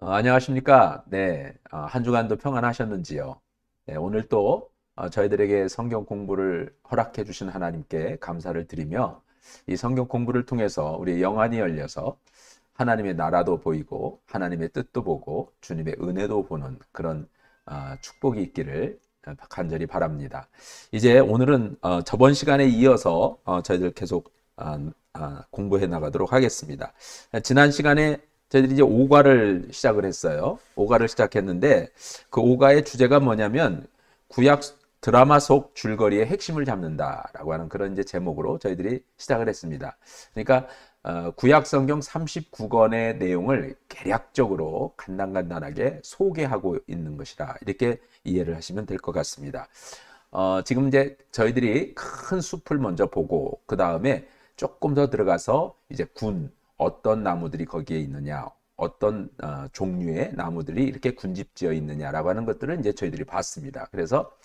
안녕하십니까? 네, 한 주간도 평안하셨는지요? 네, 오늘 또 저희들에게 성경 공부를 허락해 주신 하나님께 감사를 드리며 이 성경 공부를 통해서 우리 영안이 열려서 하나님의 나라도 보이고 하나님의 뜻도 보고 주님의 은혜도 보는 그런 축복이 있기를 간절히 바랍니다. 이제 오늘은 저번 시간에 이어서 저희들 계속 공부해 나가도록 하겠습니다. 지난 시간에 저희들이 이제 오가를 시작을 했어요. 오가를 시작했는데 그 오가의 주제가 뭐냐면 구약 드라마 속 줄거리의 핵심을 잡는다라고 하는 그런 이제 제목으로 저희들이 시작을 했습니다. 그러니까 구약 성경 39권의 내용을 개략적으로 간단간단하게 소개하고 있는 것이라 이렇게 이해를 하시면 될 것 같습니다. 지금 이제 저희들이 큰 숲을 먼저 보고 그 다음에 조금 더 들어가서 이제 어떤 나무들이 거기에 있느냐, 어떤 종류의 나무들이 이렇게 군집지어 있느냐라고 하는 것들을 이제 저희들이 봤습니다. 그래서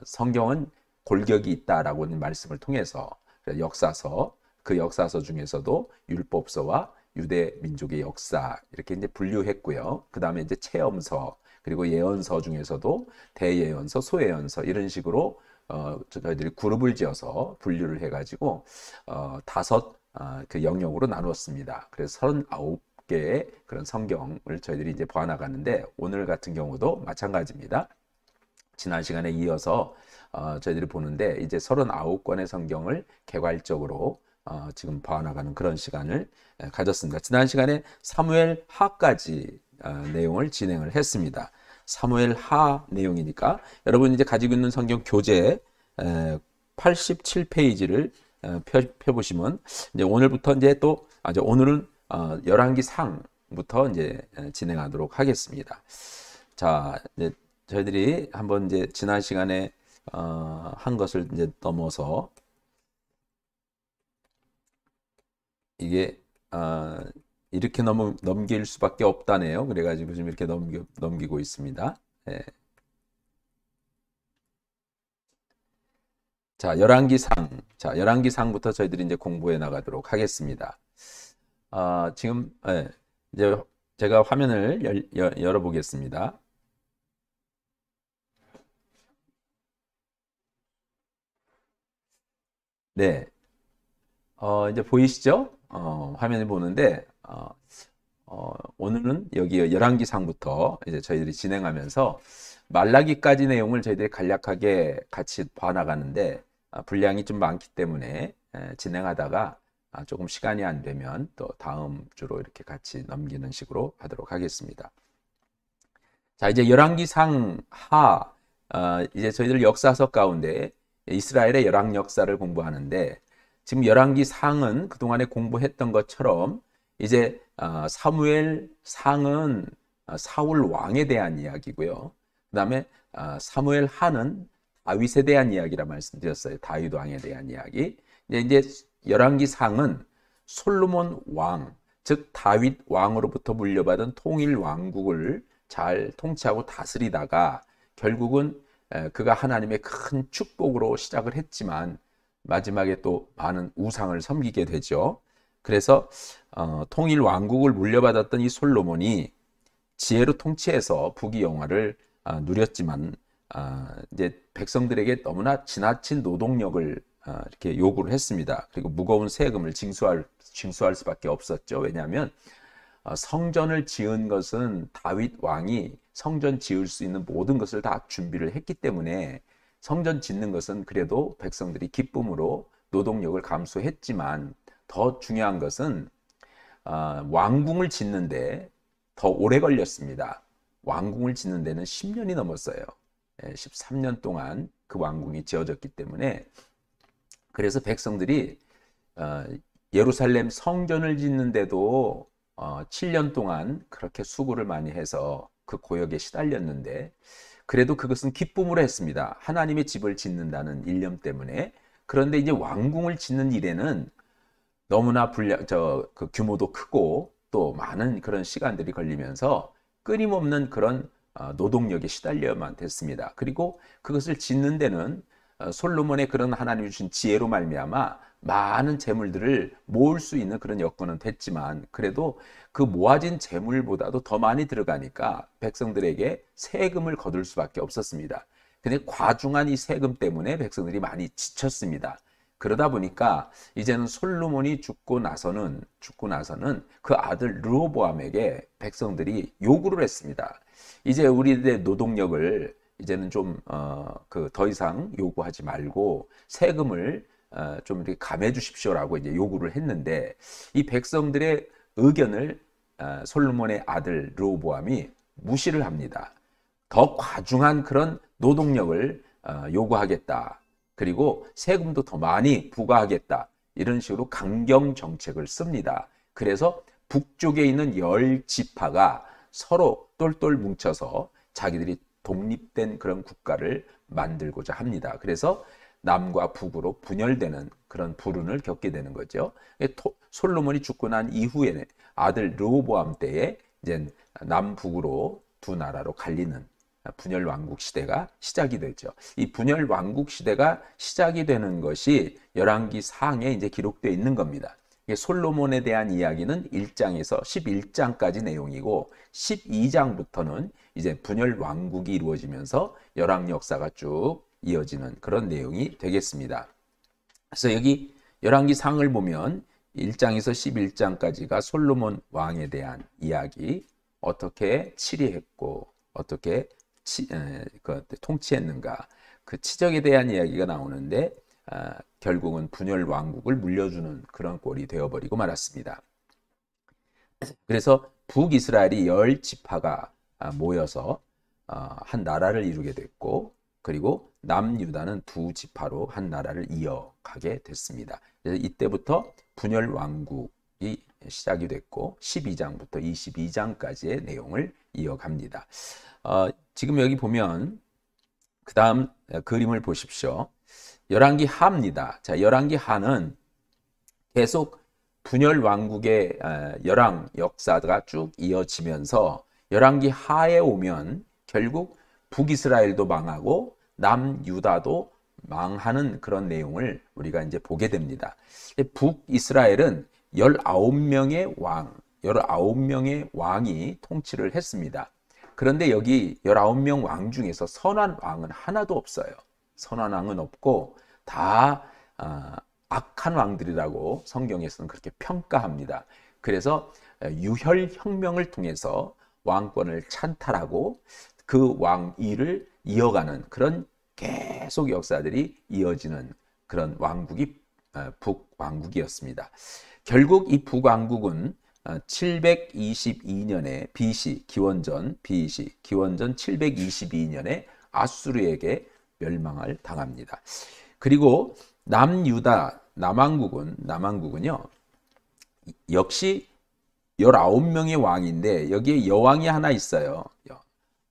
성경은 골격이 있다라고 하는 말씀을 통해서 역사서, 그 역사서 중에서도 율법서와 유대 민족의 역사 이렇게 이제 분류했고요. 그 다음에 이제 체험서 그리고 예언서 중에서도 대예언서, 소예언서 이런 식으로 저희들이 그룹을 지어서 분류를 해가지고 다섯 그 영역으로 나누었습니다. 그래서 39개의 그런 성경을 저희들이 이제 보아나갔는데 오늘 같은 경우도 마찬가지입니다. 지난 시간에 이어서 저희들이 보는데 이제 39권의 성경을 개괄적으로 지금 보아나가는 그런 시간을 가졌습니다. 지난 시간에 사무엘 하까지 내용을 진행을 했습니다. 사무엘 하 내용이니까 여러분 이제 가지고 있는 성경 교재 87페이지를 펴보시면 이제 오늘부터 이제 또 오늘은 열왕기 상부터 이제 진행하도록 하겠습니다. 자, 이제 저희들이 한번 이제 지난 시간에 한 것을 이제 넘어서 이게 이렇게 넘길 수밖에 없다네요. 그래가지고 지금 이렇게 넘기고 있습니다. 예. 자, 열왕기상부터 저희들이 이제 공부해 나가도록 하겠습니다. 지금 이제 제가 화면을 열어보겠습니다. 네, 이제 보이시죠? 화면을 보는데 오늘은 여기 열왕기상부터 이제 저희들이 진행하면서 말라기까지 내용을 저희들이 간략하게 같이 봐나가는데 분량이 좀 많기 때문에 진행하다가 조금 시간이 안 되면 또 다음 주로 이렇게 같이 넘기는 식으로 하도록 하겠습니다. 자, 이제 열왕기상 하 이제 저희들 역사서 가운데 이스라엘의 열왕 역사를 공부하는데 지금 열왕기상은 그동안에 공부했던 것처럼 이제 사무엘 상은 사울 왕에 대한 이야기고요. 그 다음에 사무엘 하는 다윗에 대한 이야기라 말씀드렸어요. 다윗 왕에 대한 이야기. 이제 열왕기상은 솔로몬 왕, 즉 다윗 왕으로부터 물려받은 통일 왕국을 잘 통치하고 다스리다가 결국은 그가 하나님의 큰 축복으로 시작을 했지만 마지막에 또 많은 우상을 섬기게 되죠. 그래서 통일 왕국을 물려받았던 이 솔로몬이 지혜로 통치해서 부귀영화를 누렸지만 이제 백성들에게 너무나 지나친 노동력을 이렇게 요구를 했습니다. 그리고 무거운 세금을 징수할 수밖에 없었죠. 왜냐하면 성전을 지은 것은 다윗 왕이 성전 지을 수 있는 모든 것을 다 준비를 했기 때문에 성전 짓는 것은 그래도 백성들이 기쁨으로 노동력을 감수했지만 더 중요한 것은 왕궁을 짓는데 더 오래 걸렸습니다. 왕궁을 짓는 데는 10년이 넘었어요. 13년 동안 그 왕궁이 지어졌기 때문에 그래서 백성들이 예루살렘 성전을 짓는데도 7년 동안 그렇게 수고를 많이 해서 그 고역에 시달렸는데 그래도 그것은 기쁨으로 했습니다. 하나님의 집을 짓는다는 일념 때문에. 그런데 이제 왕궁을 짓는 일에는 너무나 그 규모도 크고 또 많은 그런 시간들이 걸리면서 끊임없는 그런 노동력에 시달려야만 됐습니다. 그리고 그것을 짓는 데는 솔로몬의 그런 하나님이 주신 지혜로 말미암아 많은 재물들을 모을 수 있는 그런 여건은 됐지만 그래도 그 모아진 재물보다도 더 많이 들어가니까 백성들에게 세금을 거둘 수밖에 없었습니다. 근데 과중한 이 세금 때문에 백성들이 많이 지쳤습니다. 그러다 보니까 이제는 솔로몬이 죽고 나서는 그 아들 르호보암에게 백성들이 요구를 했습니다. 이제 우리들의 노동력을 이제는 좀 더 이상 요구하지 말고 세금을 좀 이렇게 감해 주십시오라고 이제 요구를 했는데 이 백성들의 의견을 솔로몬의 아들 르호보암이 무시를 합니다. 더 과중한 그런 노동력을 요구하겠다. 그리고 세금도 더 많이 부과하겠다. 이런 식으로 강경 정책을 씁니다. 그래서 북쪽에 있는 10지파가 서로 똘똘 뭉쳐서 자기들이 독립된 그런 국가를 만들고자 합니다. 그래서 남과 북으로 분열되는 그런 불운을 겪게 되는 거죠. 솔로몬이 죽고 난 이후에 아들 르호보암 때에 이제 남북으로 두 나라로 갈리는 분열 왕국 시대가 시작이 되죠. 이 분열 왕국 시대가 시작이 되는 것이 열왕기 상에 이제 기록되어 있는 겁니다. 솔로몬에 대한 이야기는 1장에서 11장까지 내용이고 12장부터는 이제 분열 왕국이 이루어지면서 열왕 역사가 쭉 이어지는 그런 내용이 되겠습니다. 그래서 여기 열왕기 상을 보면 1장에서 11장까지가 솔로몬 왕에 대한 이야기, 어떻게 치리했고 어떻게 통치했는가, 그 치적에 대한 이야기가 나오는데 결국은 분열 왕국을 물려주는 그런 꼴이 되어버리고 말았습니다. 그래서 북이스라엘이 10지파가 모여서 한 나라를 이루게 됐고 그리고 남유다는 2지파로 한 나라를 이어가게 됐습니다. 그래서 이때부터 분열 왕국이 시작이 됐고 12장부터 22장까지의 내용을 이어갑니다. 지금 여기 보면 그 다음 그림을 보십시오. 열왕기 하입니다. 자, 열왕기 하는 계속 분열 왕국의 열왕 역사가 쭉 이어지면서 열왕기 하에 오면 결국 북이스라엘도 망하고 남유다도 망하는 그런 내용을 우리가 이제 보게 됩니다. 북이스라엘은 19명의 왕이 통치를 했습니다. 그런데 여기 19명 왕 중에서 선한 왕은 하나도 없어요. 선한 왕은 없고 다 악한 왕들이라고 성경에서는 그렇게 평가합니다. 그래서 유혈혁명을 통해서 왕권을 찬탈하고 그 왕위를 이어가는 그런 계속 역사들이 이어지는 그런 왕국이 북왕국이었습니다. 결국 이 북왕국은 722년에 BC 기원전 722년에 아수르에게 멸망을 당합니다. 그리고 남유다 남왕국은요 역시 19명의 왕인데 여기에 여왕이 하나 있어요.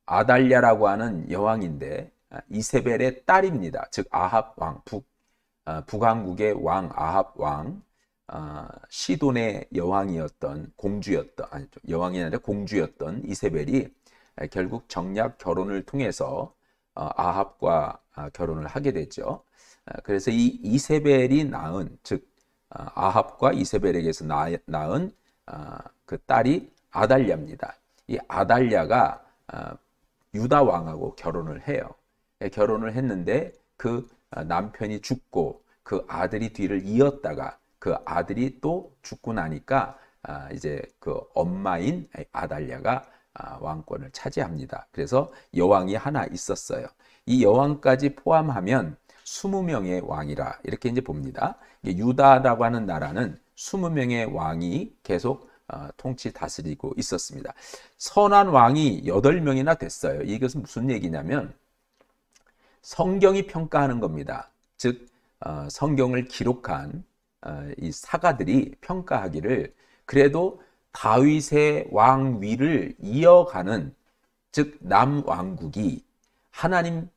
아달랴라고 하는 여왕인데 이세벨의 딸입니다. 즉 아합 왕, 북왕국의 왕 아합 왕, 시돈의 여왕이었던 여왕이 아니라 공주였던 이세벨이 결국 정략 결혼을 통해서 아합과 결혼을 하게 됐죠. 그래서 이 이세벨이 낳은, 즉 아합과 이세벨에게서 낳은 그 딸이 아달랴입니다. 이 아달랴가 유다 왕하고 결혼을 해요. 결혼을 했는데 그 남편이 죽고 그 아들이 뒤를 이었다가 그 아들이 또 죽고 나니까 이제 그 엄마인 아달랴가 왕권을 차지합니다. 그래서 여왕이 하나 있었어요. 이 여왕까지 포함하면 20명의 왕이라 이렇게 이제 봅니다. 유다라고 하는 나라는 20명의 왕이 계속 통치 다스리고 있었습니다. 선한 왕이 8명이나 됐어요. 이것은 무슨 얘기냐면 성경이 평가하는 겁니다. 즉 성경을 기록한 이 사가들이 평가하기를 그래도 다윗의 왕위를 이어가는, 즉 남왕국이 하나님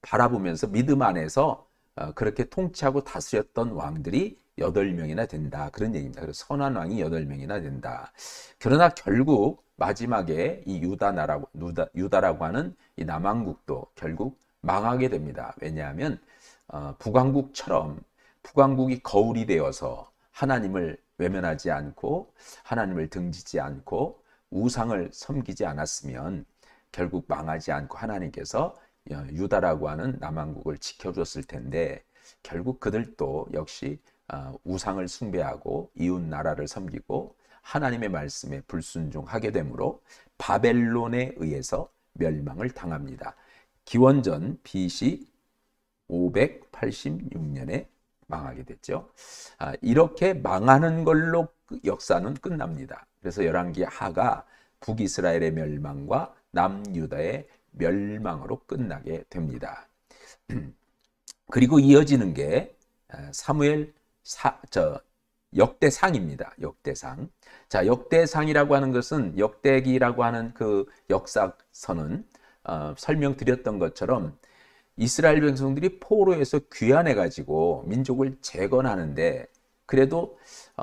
바라보면서 믿음 안에서 그렇게 통치하고 다스렸던 왕들이 8명이나 된다, 그런 얘기입니다. 그래서 선한 왕이 8명이나 된다. 그러나 결국 마지막에 이 유다라고 하는 이 남왕국도 결국 망하게 됩니다. 왜냐하면 북왕국처럼 북왕국이 거울이 되어서 하나님을 외면하지 않고 하나님을 등지지 않고 우상을 섬기지 않았으면 결국 망하지 않고 하나님께서 유다라고 하는 남왕국을 지켜줬을 텐데, 결국 그들도 역시 우상을 숭배하고 이웃 나라를 섬기고 하나님의 말씀에 불순종하게 되므로 바벨론에 의해서 멸망을 당합니다. 기원전 BC 586년에 망하게 됐죠. 이렇게 망하는 걸로 역사는 끝납니다. 그래서 열왕기 하가 북이스라엘의 멸망과 남유다의 멸망으로 끝나게 됩니다. 그리고 이어지는 게 사무엘 역대상입니다. 역대상. 자, 역대상이라고 하는 것은 역대기라고 하는 그 역사서는 설명드렸던 것처럼 이스라엘 백성들이 포로에서 귀환해 가지고 민족을 재건하는데, 그래도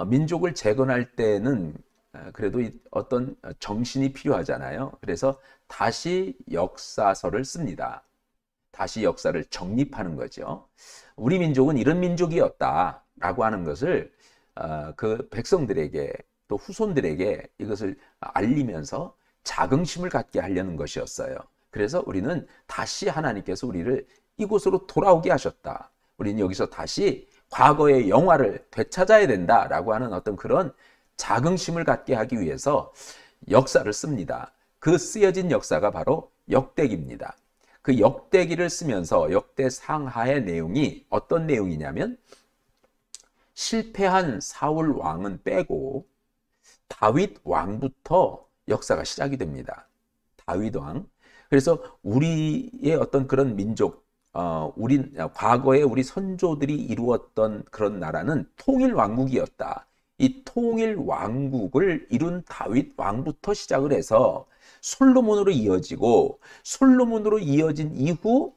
민족을 재건할 때는 그래도 어떤 정신이 필요하잖아요. 그래서 다시 역사서를 씁니다. 다시 역사를 정립하는 거죠. 우리 민족은 이런 민족이었다라고 하는 것을 그 백성들에게 또 후손들에게 이것을 알리면서 자긍심을 갖게 하려는 것이었어요. 그래서 우리는 다시 하나님께서 우리를 이곳으로 돌아오게 하셨다. 우리는 여기서 다시 과거의 영화를 되찾아야 된다라고 하는 어떤 그런 자긍심을 갖게 하기 위해서 역사를 씁니다. 그 쓰여진 역사가 바로 역대기입니다. 그 역대기를 쓰면서 역대상하의 내용이 어떤 내용이냐면, 실패한 사울 왕은 빼고 다윗 왕부터 역사가 시작이 됩니다. 다윗 왕. 그래서 우리의 어떤 그런 민족, 과거에 우리 선조들이 이루었던 그런 나라는 통일 왕국이었다. 이 통일 왕국을 이룬 다윗 왕부터 시작을 해서 솔로몬으로 이어지고, 솔로몬으로 이어진 이후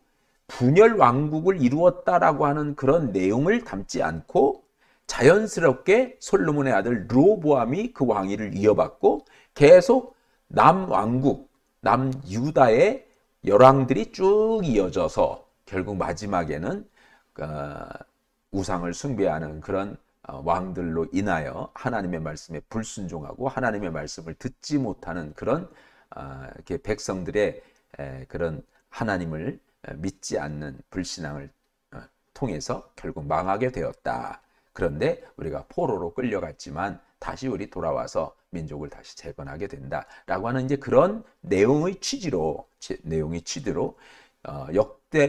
분열 왕국을 이루었다라고 하는 그런 내용을 담지 않고, 자연스럽게 솔로몬의 아들 르호보암이 그 왕위를 이어받고 계속 남왕국, 남유다의 열왕들이 쭉 이어져서 결국 마지막에는 우상을 숭배하는 그런 왕들로 인하여 하나님의 말씀에 불순종하고 하나님의 말씀을 듣지 못하는 그런 이렇게 백성들의 그런 하나님을 믿지 않는 불신앙을 통해서 결국 망하게 되었다. 그런데 우리가 포로로 끌려갔지만 다시 우리 돌아와서 민족을 다시 재건하게 된다라고 하는 이제 그런 내용의 취지로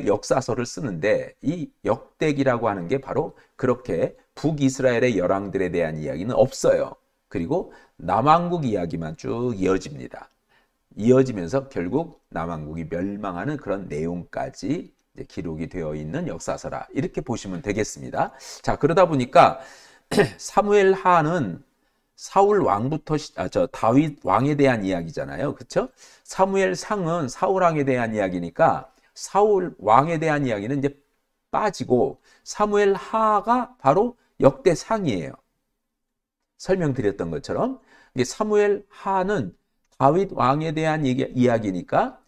역사서를 쓰는데, 이 역대기라고 하는 게 바로 그렇게 북이스라엘의 열왕들에 대한 이야기는 없어요. 그리고 남왕국 이야기만 쭉 이어집니다. 이어지면서 결국 남왕국이 멸망하는 그런 내용까지 이제 기록이 되어 있는 역사서라, 이렇게 보시면 되겠습니다. 자, 그러다 보니까 사무엘 하는 사울 왕부터 다윗 왕에 대한 이야기잖아요. 그렇죠? 사무엘 상은 사울 왕에 대한 이야기니까 사울 왕에 대한 이야기는 이제 빠지고 사무엘 하가 바로 역대상이에요. 설명드렸던 것처럼 사무엘 하는 다윗 왕에 대한 이야기니까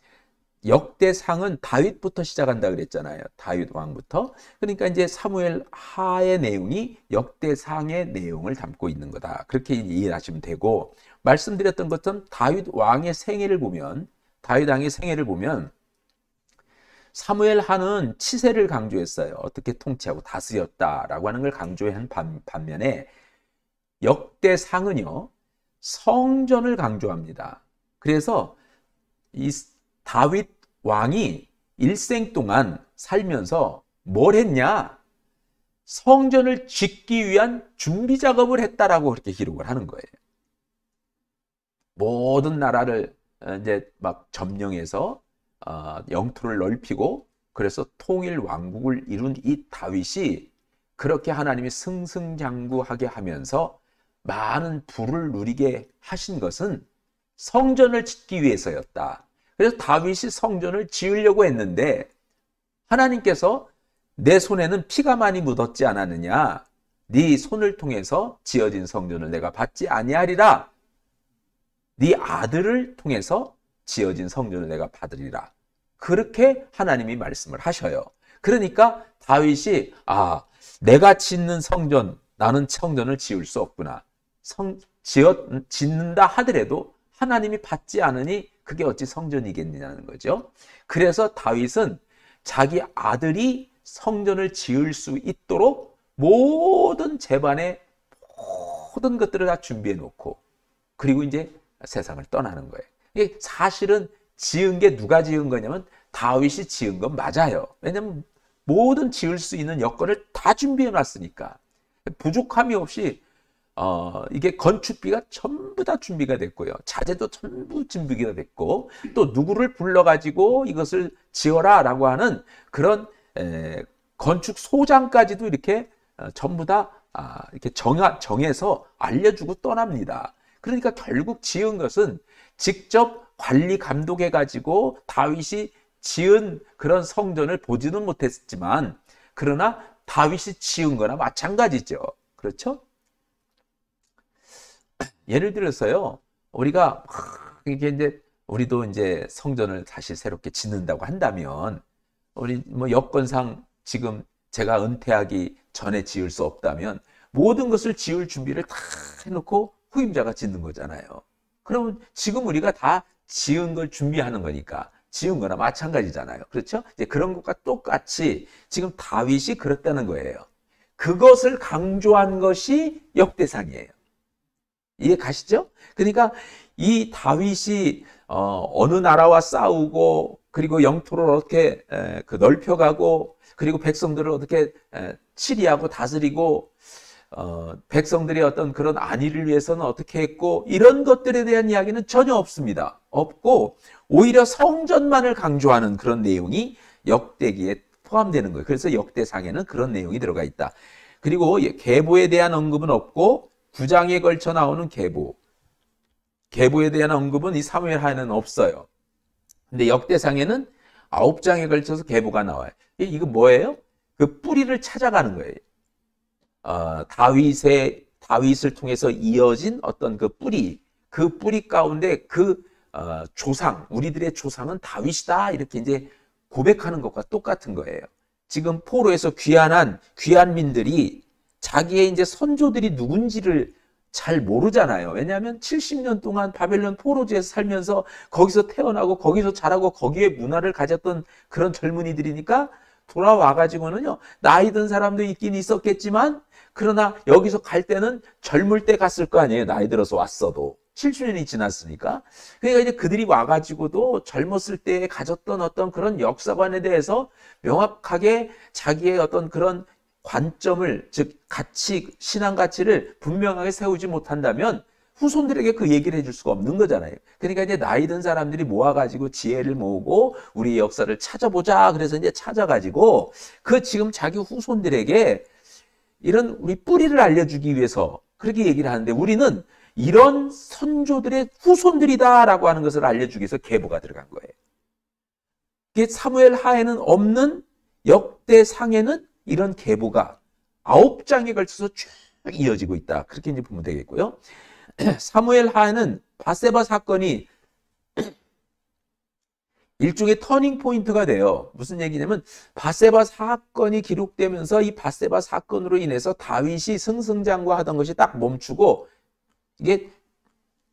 역대상은 다윗부터 시작한다 그랬잖아요. 다윗 왕부터. 그러니까 이제 사무엘 하의 내용이 역대상의 내용을 담고 있는 거다. 그렇게 이해하시면 되고, 말씀드렸던 것처럼 다윗 왕의 생애를 보면 사무엘 하는 치세를 강조했어요. 어떻게 통치하고 다스렸다라고 하는 걸 강조한 반면에 역대상은요, 성전을 강조합니다. 그래서 이 다윗 왕이 일생 동안 살면서 뭘 했냐? 성전을 짓기 위한 준비 작업을 했다라고 그렇게 기록을 하는 거예요. 모든 나라를 이제 막 점령해서 영토를 넓히고, 그래서 통일 왕국을 이룬 이 다윗이 그렇게 하나님이 승승장구하게 하면서 많은 부를 누리게 하신 것은 성전을 짓기 위해서였다. 그래서 다윗이 성전을 지으려고 했는데 하나님께서 내 손에는 피가 많이 묻었지 않았느냐? 네 손을 통해서 지어진 성전을 내가 받지 아니하리라. 네 아들을 통해서 지어진 성전을 내가 받으리라. 그렇게 하나님이 말씀을 하셔요. 그러니까 다윗이 내가 짓는 성전, 나는 성전을 지을 수 없구나. 짓는다 하더라도 하나님이 받지 않으니 그게 어찌 성전이겠냐는 거죠. 그래서 다윗은 자기 아들이 성전을 지을 수 있도록 모든 제반의 모든 것들을 다 준비해 놓고 그리고 이제 세상을 떠나는 거예요. 이게 사실은 지은 게 누가 지은 거냐면 다윗이 지은 건 맞아요. 왜냐하면 모든 지을 수 있는 여건을 다 준비해 놨으니까 부족함이 없이 이게 건축비가 전부 다 준비가 됐고요. 자재도 전부 준비가 됐고 또 누구를 불러가지고 이것을 지어라 라고 하는 그런 건축 소장까지도 이렇게 전부 다 이렇게 정해서 알려주고 떠납니다. 그러니까 결국 지은 것은 직접 관리 감독해가지고 다윗이 지은 그런 성전을 보지는 못했지만 그러나 다윗이 지은 거나 마찬가지죠. 그렇죠? 예를 들어서요, 우리가 이게 이제 우리도 이제 성전을 다시 새롭게 짓는다고 한다면 우리 뭐 여건상 지금 제가 은퇴하기 전에 지을 수 없다면 모든 것을 지을 준비를 다 해놓고 후임자가 짓는 거잖아요. 그러면 지금 우리가 다 지은 걸 준비하는 거니까 지은 거나 마찬가지잖아요. 그렇죠? 이제 그런 것과 똑같이 지금 다윗이 그랬다는 거예요. 그것을 강조한 것이 역대상이에요. 이해 가시죠? 그러니까 이 다윗이 어느 나라와 싸우고 그리고 영토를 어떻게 넓혀가고 그리고 백성들을 어떻게 치리하고 다스리고 백성들의 어떤 그런 안위를 위해서는 어떻게 했고 이런 것들에 대한 이야기는 전혀 없습니다. 없고 오히려 성전만을 강조하는 그런 내용이 역대기에 포함되는 거예요. 그래서 역대상에는 그런 내용이 들어가 있다. 그리고 계보에 대한 언급은 없고 9장에 걸쳐 나오는 계보에 대한 언급은 이 사무엘하에는 없어요. 근데 역대상에는 9장에 걸쳐서 계보가 나와요. 이거 뭐예요? 그 뿌리를 찾아가는 거예요. 다윗을 통해서 이어진 어떤 그 뿌리 가운데 그 조상, 우리들의 조상은 다윗이다 이렇게 이제 고백하는 것과 똑같은 거예요. 지금 포로에서 귀한 민들이 자기의 이제 선조들이 누군지를 잘 모르잖아요. 왜냐하면 70년 동안 바벨론 포로지에서 살면서 거기서 태어나고 거기서 자라고 거기에 문화를 가졌던 그런 젊은이들이니까 돌아와가지고는요, 나이 든 사람도 있긴 있었겠지만 그러나 여기서 갈 때는 젊을 때 갔을 거 아니에요. 나이 들어서 왔어도 70년이 지났으니까. 그러니까 이제 그들이 와가지고도 젊었을 때 가졌던 어떤 그런 역사관에 대해서 명확하게 자기의 어떤 그런 관점을, 즉 가치, 신앙 가치를 분명하게 세우지 못한다면 후손들에게 그 얘기를 해줄 수가 없는 거잖아요. 그러니까 이제 나이 든 사람들이 모아가지고 지혜를 모으고 우리의 역사를 찾아보자. 그래서 이제 찾아가지고 그 지금 자기 후손들에게 이런 우리 뿌리를 알려주기 위해서 그렇게 얘기를 하는데 우리는 이런 선조들의 후손들이다라고 하는 것을 알려주기 위해서 계보가 들어간 거예요. 이게 사무엘 하에는 없는 역대상에는 이런 계보가 9장에 걸쳐서 쭉 이어지고 있다. 그렇게 이제 보면 되겠고요. 사무엘 하에는 밧세바 사건이 일종의 터닝 포인트가 돼요. 무슨 얘기냐면 밧세바 사건이 기록되면서 이 밧세바 사건으로 인해서 다윗이 승승장구하던 것이 딱 멈추고 이게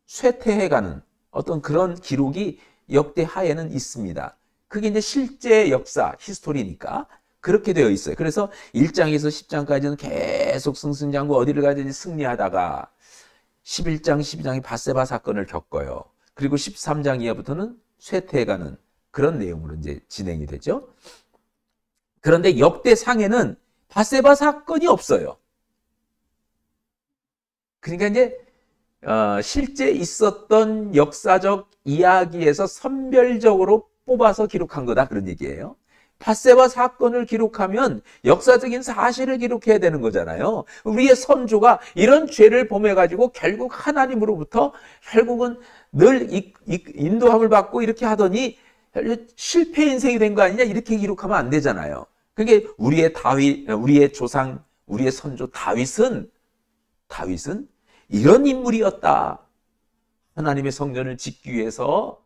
쇠퇴해가는 어떤 그런 기록이 역대 하에는 있습니다. 그게 이제 실제 역사, 히스토리니까 그렇게 되어 있어요. 그래서 1장에서 10장까지는 계속 승승장구 어디를 가든지 승리하다가 11장, 12장이 밧세바 사건을 겪어요. 그리고 13장 이하부터는 쇠퇴해가는 그런 내용으로 이제 진행이 되죠. 그런데 역대상에는 밧세바 사건이 없어요. 그러니까 이제 실제 있었던 역사적 이야기에서 선별적으로 뽑아서 기록한 거다 그런 얘기예요. 밧세바 사건을 기록하면 역사적인 사실을 기록해야 되는 거잖아요. 우리의 선조가 이런 죄를 범해가지고 결국 하나님으로부터 결국은 늘 인도함을 받고 이렇게 하더니 실패 인생이 된 거 아니냐 이렇게 기록하면 안 되잖아요. 그게 우리의 조상, 우리의 선조 다윗은 이런 인물이었다. 하나님의 성전을 짓기 위해서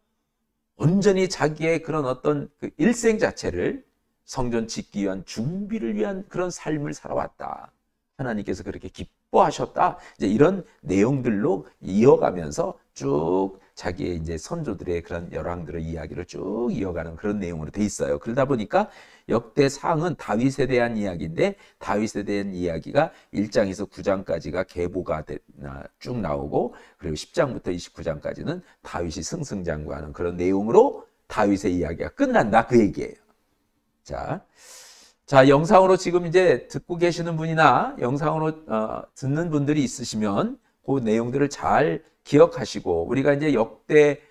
온전히 자기의 그런 어떤 그 일생 자체를 성전 짓기 위한 준비를 위한 그런 삶을 살아왔다. 하나님께서 그렇게 기뻐하셨다. 이제 이런 내용들로 이어가면서 쭉 자기의 이제 선조들의 그런 열왕들의 이야기를 쭉 이어가는 그런 내용으로 돼 있어요. 그러다 보니까 역대상은 다윗에 대한 이야기인데 다윗에 대한 이야기가 1장에서 9장까지가 계보가 쭉 나오고 그리고 10장부터 29장까지는 다윗이 승승장구하는 그런 내용으로 다윗의 이야기가 끝난다 그 얘기예요. 자, 영상으로 지금 이제 듣고 계시는 분이나 영상으로 듣는 분들이 있으시면 그 내용들을 잘 기억하시고 우리가 이제 역대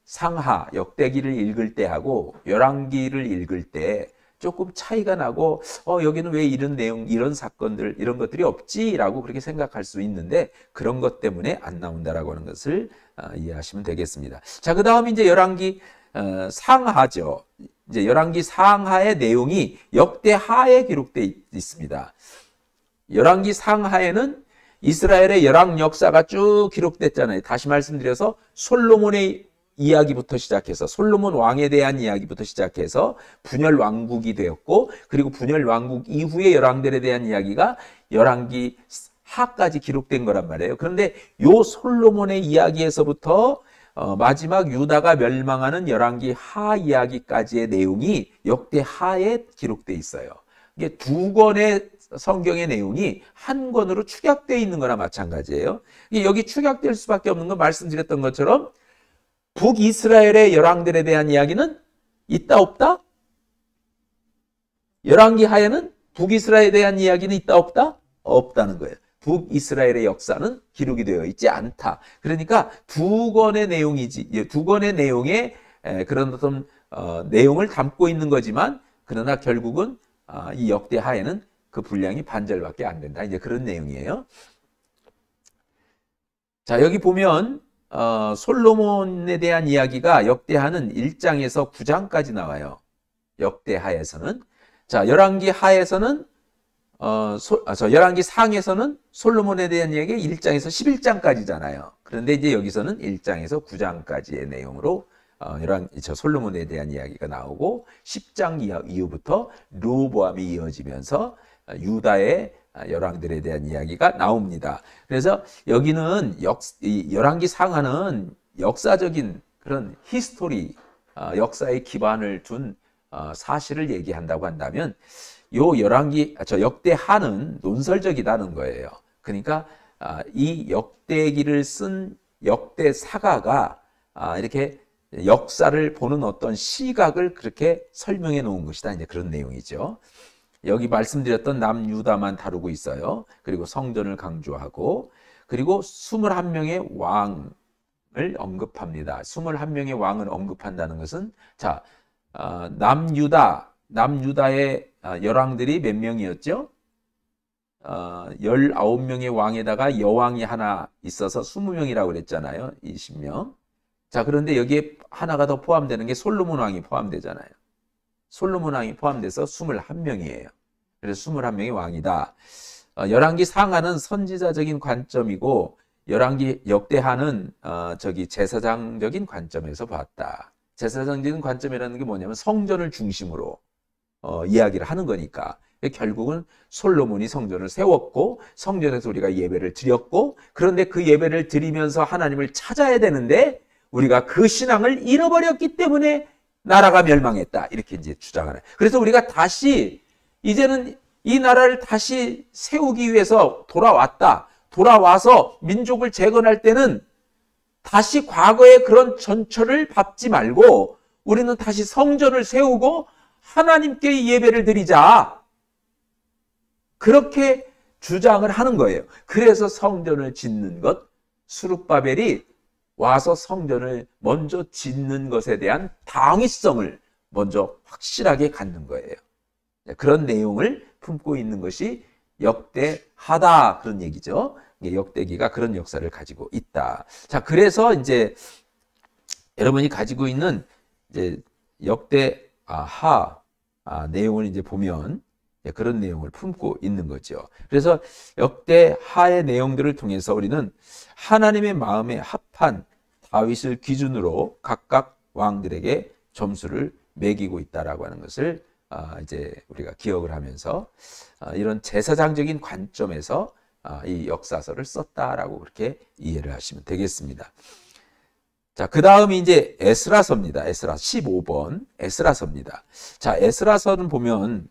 상하, 역대기를 읽을 때하고 열왕기를 읽을 때 조금 차이가 나고 여기는 왜 이런 내용, 이런 사건들, 이런 것들이 없지라고 그렇게 생각할 수 있는데 그런 것 때문에 안 나온다라고 하는 것을 이해하시면 되겠습니다. 자, 그 다음 이제 열왕기 상하죠. 이제 열왕기 상하의 내용이 역대하에 기록되어 있습니다. 열왕기 상하에는 이스라엘의 열왕 역사가 쭉 기록됐잖아요. 다시 말씀드려서 솔로몬의 이야기부터 시작해서 솔로몬 왕에 대한 이야기부터 시작해서 분열 왕국이 되었고 그리고 분열 왕국 이후의 열왕들에 대한 이야기가 열왕기 하까지 기록된 거란 말이에요. 그런데 요 솔로몬의 이야기에서부터 마지막 유다가 멸망하는 열왕기 하 이야기까지의 내용이 역대하에 기록되어 있어요. 이게 두 권의 성경의 내용이 한 권으로 축약되어 있는 거나 마찬가지예요. 여기 축약될 수밖에 없는 건 말씀드렸던 것처럼 북이스라엘의 열왕들에 대한 이야기는 있다 없다? 열왕기 하에는 북이스라엘에 대한 이야기는 있다 없다? 없다는 거예요. 북이스라엘의 역사는 기록이 되어 있지 않다. 그러니까 두 권의 내용이지, 두 권의 내용에 그런 어떤 내용을 담고 있는 거지만 그러나 결국은 이 역대하에는 그 분량이 반절밖에 안 된다. 이제 그런 내용이에요. 자, 여기 보면 솔로몬에 대한 이야기가 역대하는 1장에서 9장까지 나와요. 역대하에서는. 자, 열왕기 하에서는 열왕기 상에서는 솔로몬에 대한 이야기가 1장에서 11장까지잖아요. 그런데 이제 여기서는 1장에서 9장까지의 내용으로 솔로몬에 대한 이야기가 나오고 10장 이후부터 르호보암이 이어지면서 유다의 열왕들에 대한 이야기가 나옵니다. 그래서 여기는 열왕기 상하는 역사적인 그런 히스토리, 역사의 기반을 둔 사실을 얘기한다고 한다면 역대하는 논설적이다는 거예요. 그러니까 이 역대기를 쓴 역대사가가 이렇게 역사를 보는 어떤 시각을 그렇게 설명해 놓은 것이다. 이제 그런 내용이죠. 여기 말씀드렸던 남유다만 다루고 있어요. 그리고 성전을 강조하고 그리고 21명의 왕을 언급합니다. 21명의 왕을 언급한다는 것은 자, 남유다의 열왕들이 몇 명이었죠? 19명의 왕에다가 여왕이 하나 있어서 20명이라고 그랬잖아요. 20명. 자, 그런데 여기에 하나가 더 포함되는 게 솔로몬 왕이 포함되잖아요. 솔로몬 왕이 포함돼서 21명이에요. 그래서 21명의 왕이다. 열왕기 상하는 선지자적인 관점이고 열왕기 역대하는 제사장적인 관점에서 봤다. 제사장적인 관점이라는 게 뭐냐면 성전을 중심으로 이야기를 하는 거니까 결국은 솔로몬이 성전을 세웠고 성전에서 우리가 예배를 드렸고 그런데 그 예배를 드리면서 하나님을 찾아야 되는데 우리가 그 신앙을 잃어버렸기 때문에 나라가 멸망했다. 이렇게 이제 주장하는. 그래서 우리가 다시 이제는 이 나라를 다시 세우기 위해서 돌아와서 민족을 재건할 때는 다시 과거의 그런 전철을 밟지 말고 우리는 다시 성전을 세우고 하나님께 예배를 드리자. 그렇게 주장을 하는 거예요. 그래서 성전을 짓는 것, 스룹바벨이 와서 성전을 먼저 짓는 것에 대한 당위성을 먼저 확실하게 갖는 거예요. 그런 내용을 품고 있는 것이 역대하다 그런 얘기죠. 역대기가 그런 역사를 가지고 있다. 자, 그래서 이제 여러분이 가지고 있는 이제 역대하 내용을 이제 보면 그런 내용을 품고 있는 거죠. 그래서 역대하의 내용들을 통해서 우리는 하나님의 마음에 합한 다윗을 기준으로 각각 왕들에게 점수를 매기고 있다라고 하는 것을 이제 우리가 기억을 하면서 이런 제사장적인 관점에서 이 역사서를 썼다라고 그렇게 이해를 하시면 되겠습니다. 자, 그 다음이 이제 에스라서입니다. 에스라 15번 에스라서입니다. 자, 에스라서는 보면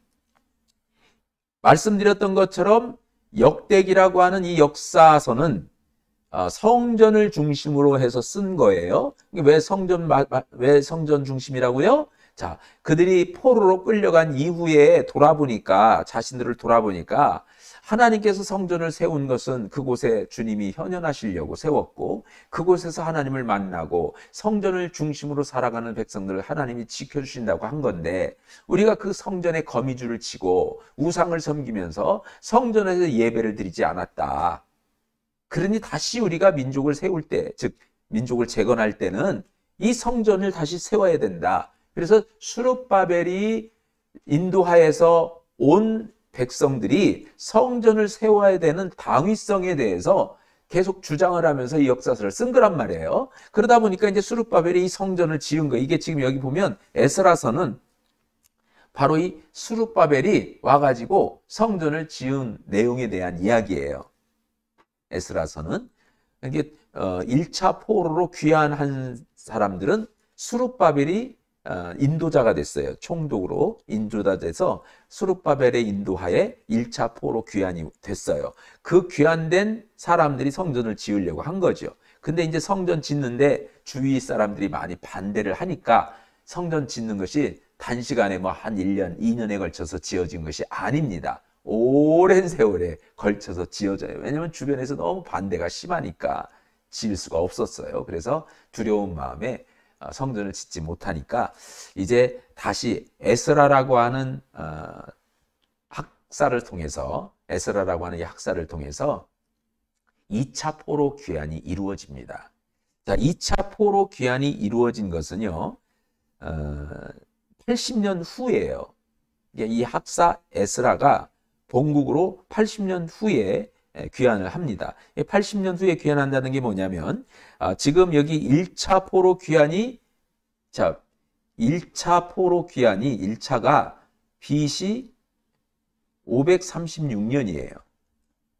말씀드렸던 것처럼 역대기라고 하는 이 역사서는 성전을 중심으로 해서 쓴 거예요. 왜 성전 중심이라고요? 자, 그들이 포로로 끌려간 이후에 자신들을 돌아보니까 하나님께서 성전을 세운 것은 그곳에 주님이 현현하시려고 세웠고, 그곳에서 하나님을 만나고 성전을 중심으로 살아가는 백성들을 하나님이 지켜주신다고 한 건데, 우리가 그 성전에 거미줄을 치고 우상을 섬기면서 성전에서 예배를 드리지 않았다. 그러니 다시 우리가 민족을 세울 때, 즉 민족을 재건할 때는 이 성전을 다시 세워야 된다. 그래서 수룹바벨이 인도하에서 온 백성들이 성전을 세워야 되는 당위성에 대해서 계속 주장을 하면서 이 역사서를 쓴 거란 말이에요. 그러다 보니까 이제 수룹바벨이 이 성전을 지은 거, 이게 지금 여기 보면 에스라서는 바로 이 수룹바벨이 와가지고 성전을 지은 내용에 대한 이야기예요. 에스라서는 이게 1차 포로로 귀환한 사람들은 수룹바벨이 인도자가 됐어요. 총독으로 인도자 돼서 수룹바벨의 인도하에 1차 포로 귀환이 됐어요. 그 귀환된 사람들이 성전을 지으려고 한 거죠. 근데 이제 성전 짓는데 주위 사람들이 많이 반대를 하니까 성전 짓는 것이 단시간에 뭐 한 1년, 2년에 걸쳐서 지어진 것이 아닙니다. 오랜 세월에 걸쳐서 지어져요. 왜냐하면 주변에서 너무 반대가 심하니까 지을 수가 없었어요. 그래서 두려운 마음에 성전을 짓지 못하니까 이제 다시 에스라라고 하는 학사를 통해서, 에스라라고 하는 이 학사를 통해서 2차 포로 귀환이 이루어집니다. 자, 2차 포로 귀환이 이루어진 것은요, 80년 후예요. 이 학사 에스라가 본국으로 80년 후에 귀환을 합니다. 80년 후에 귀환한다는 게 뭐냐면, 지금 여기 1차 포로 귀환이, 자, 1차 포로 귀환이 1차가 BC 536년이에요.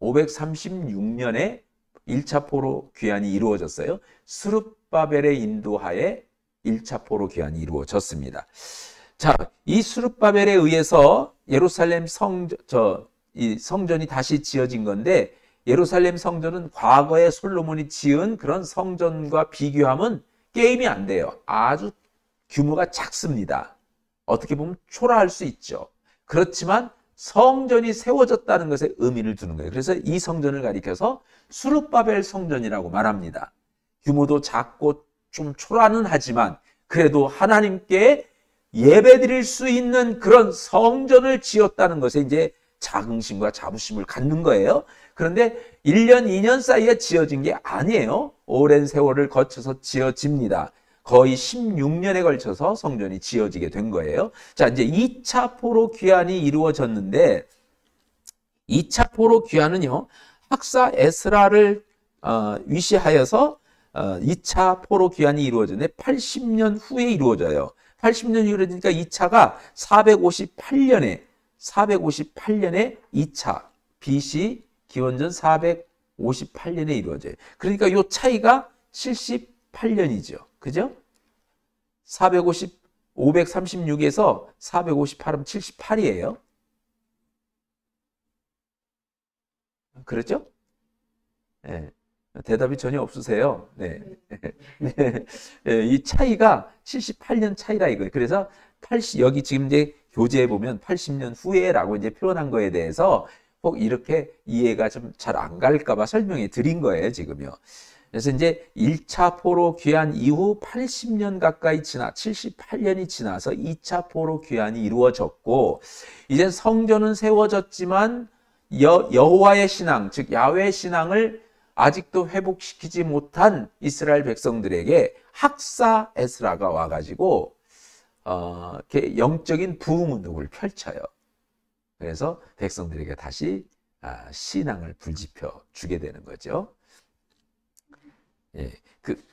536년에 1차 포로 귀환이 이루어졌어요. 스룹바벨의 인도하에 1차 포로 귀환이 이루어졌습니다. 자, 이 스룹바벨에 의해서 예루살렘 이 성전이 다시 지어진 건데, 예루살렘 성전은 과거에 솔로몬이 지은 그런 성전과 비교하면 게임이 안 돼요. 아주 규모가 작습니다. 어떻게 보면 초라할 수 있죠. 그렇지만 성전이 세워졌다는 것에 의미를 두는 거예요. 그래서 이 성전을 가리켜서 스룹바벨 성전이라고 말합니다. 규모도 작고 좀 초라는 하지만 그래도 하나님께 예배드릴 수 있는 그런 성전을 지었다는 것에 이제 자긍심과 자부심을 갖는 거예요. 그런데 1년, 2년 사이에 지어진 게 아니에요. 오랜 세월을 거쳐서 지어집니다. 거의 16년에 걸쳐서 성전이 지어지게 된 거예요. 자, 이제 2차 포로 귀환이 이루어졌는데, 2차 포로 귀환은요, 학사 에스라를 위시하여서 2차 포로 귀환이 이루어졌는데 80년 후에 이루어져요. 80년 이루어지니까 2차가 458년에 2차 BC 기원전 458년에 이루어져요. 그러니까 이 차이가 78년이죠. 그죠? 536에서 458하면 78이에요. 그렇죠? 네. 대답이 전혀 없으세요. 네. 네. 이 차이가 78년 차이라 이거예요. 그래서 여기 지금 이제 교재에 보면 80년 후에라고 이제 표현한 거에 대해서 꼭 이렇게 이해가 좀 잘 안 갈까봐 설명해 드린 거예요, 지금요. 그래서 이제 1차 포로 귀환 이후 80년 가까이 78년이 지나서 2차 포로 귀환이 이루어졌고, 이제 성전은 세워졌지만 여호와의 신앙, 즉 야훼 신앙을 아직도 회복시키지 못한 이스라엘 백성들에게 학사 에스라가 와가지고 영적인 부흥운동을 펼쳐요. 그래서 백성들에게 다시 신앙을 불지펴 주게 되는 거죠. 예,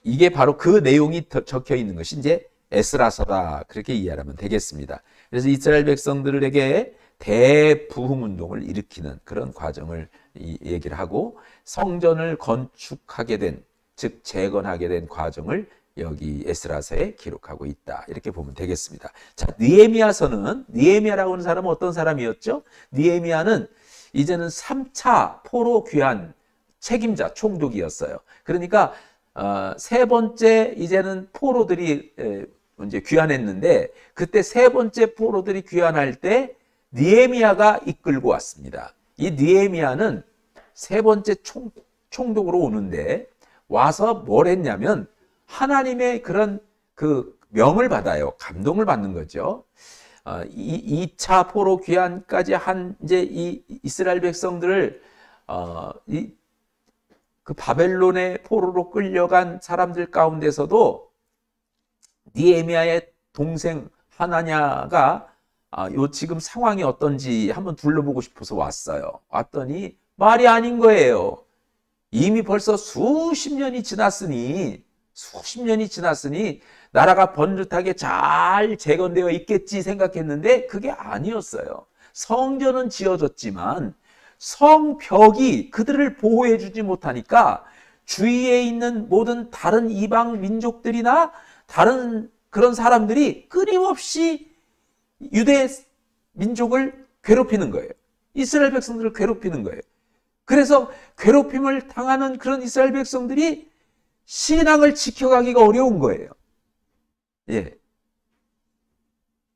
이게 바로 그 내용이 적혀 있는 것이 이제 에스라서다 그렇게 이해하면 되겠습니다. 그래서 이스라엘 백성들에게 대부흥 운동을 일으키는 그런 과정을 얘기를 하고 성전을 건축하게 된, 즉 재건하게 된 과정을 여기 에스라서에 기록하고 있다. 이렇게 보면 되겠습니다. 자, 느헤미야서는, 느헤미야라고 하는 사람은 어떤 사람이었죠? 느헤미야는 이제는 3차 포로 귀환 책임자, 총독이었어요. 그러니까 세 번째 이제는 포로들이 이제 귀환했는데, 그때 세 번째 포로들이 귀환할 때 느헤미야가 이끌고 왔습니다. 이 느헤미야는 세 번째 총독으로 오는데 와서 뭘 했냐면 하나님의 그런 그 명을 받아요. 감동을 받는 거죠. 2차 포로 귀환까지 한 이제 이 이스라엘 백성들을 그 바벨론의 포로로 끌려간 사람들 가운데서도 느헤미야의 동생 하나냐가 요 지금 상황이 어떤지 한번 둘러보고 싶어서 왔어요. 왔더니 말이 아닌 거예요. 이미 벌써 수십 년이 지났으니 나라가 번듯하게 잘 재건되어 있겠지 생각했는데 그게 아니었어요. 성전은 지어졌지만 성벽이 그들을 보호해 주지 못하니까 주위에 있는 모든 다른 이방 민족들이나 다른 그런 사람들이 끊임없이 유대 민족을 괴롭히는 거예요. 이스라엘 백성들을 괴롭히는 거예요. 그래서 괴롭힘을 당하는 그런 이스라엘 백성들이 신앙을 지켜가기가 어려운 거예요. 예.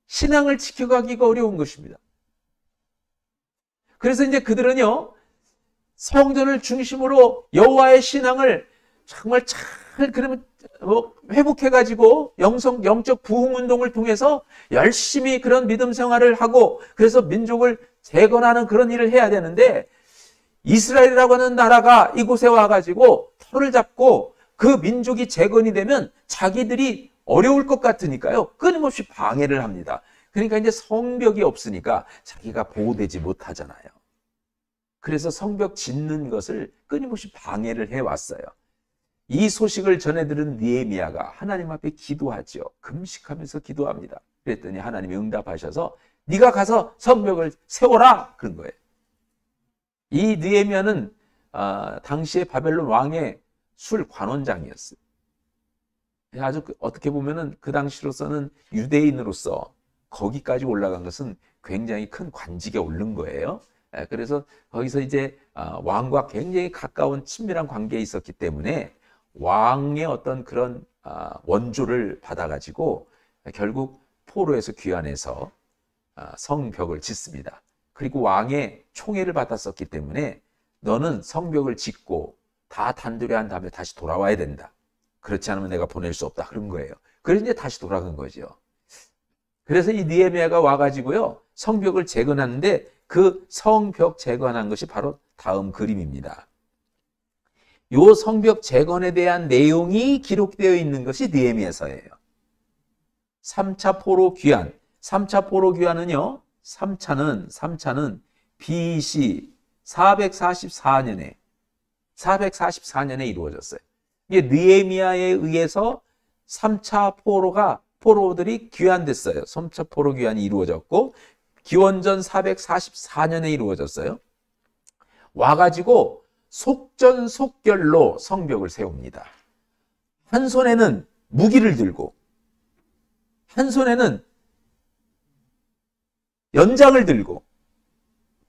신앙을 지켜가기가 어려운 것입니다. 그래서 이제 그들은요, 성전을 중심으로 여호와의 신앙을 정말 잘 그러면 회복해가지고 영적 부흥 운동을 통해서 열심히 그런 믿음 생활을 하고 그래서 민족을 재건하는 그런 일을 해야 되는데 이스라엘이라고 하는 나라가 이곳에 와가지고 털을 잡고 그 민족이 재건이 되면 자기들이 어려울 것 같으니까요. 끊임없이 방해를 합니다. 그러니까 이제 성벽이 없으니까 자기가 보호되지 못하잖아요. 그래서 성벽 짓는 것을 끊임없이 방해를 해왔어요. 이 소식을 전해들은 느헤미야가 하나님 앞에 기도하죠. 금식하면서 기도합니다. 그랬더니 하나님이 응답하셔서 네가 가서 성벽을 세워라 그런 거예요. 이 느헤미야는 당시에 바벨론 왕의 술 관원장이었어요. 아주 어떻게 보면은 그 당시로서는 유대인으로서 거기까지 올라간 것은 굉장히 큰 관직에 오른 거예요. 그래서 거기서 이제 왕과 굉장히 가까운 친밀한 관계에 있었기 때문에 왕의 어떤 그런 원조를 받아가지고 결국 포로에서 귀환해서 성벽을 짓습니다. 그리고 왕의 총애를 받았었기 때문에 너는 성벽을 짓고 다 단둘이 한 다음에 다시 돌아와야 된다. 그렇지 않으면 내가 보낼 수 없다. 그런 거예요. 그래서 이제 다시 돌아간 거죠. 그래서 이 느헤미야가 와가지고요, 성벽을 재건하는데 그 성벽 재건한 것이 바로 다음 그림입니다. 요 성벽 재건에 대한 내용이 기록되어 있는 것이 느헤미야서예요. 3차 포로 귀환. 3차 포로 귀환은요, 3차는 BC 444년에 이루어졌어요. 이게 느헤미야에 의해서 3차 포로들이 귀환됐어요. 3차 포로 귀환이 이루어졌고 기원전 444년에 이루어졌어요. 와가지고 속전속결로 성벽을 세웁니다. 한 손에는 무기를 들고 한 손에는 연장을 들고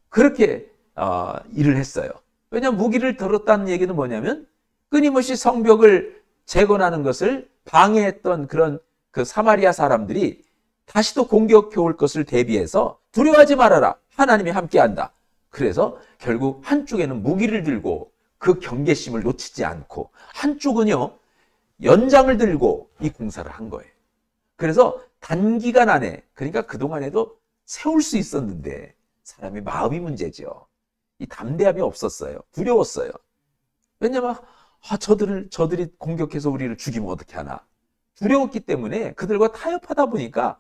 그렇게 일을 했어요. 왜냐하면 무기를 들었다는 얘기는 뭐냐면 끊임없이 성벽을 재건하는 것을 방해했던 그런 그 사마리아 사람들이 다시 또 공격해 올 것을 대비해서 두려워하지 말아라. 하나님이 함께한다. 그래서 결국 한쪽에는 무기를 들고 그 경계심을 놓치지 않고 한쪽은요 연장을 들고 이 공사를 한 거예요. 그래서 단기간 안에, 그러니까 그동안에도 세울 수 있었는데 사람의 마음이 문제죠. 이 담대함이 없었어요. 두려웠어요. 왜냐면 저들이 공격해서 우리를 죽이면 어떻게 하나. 두려웠기 때문에 그들과 타협하다 보니까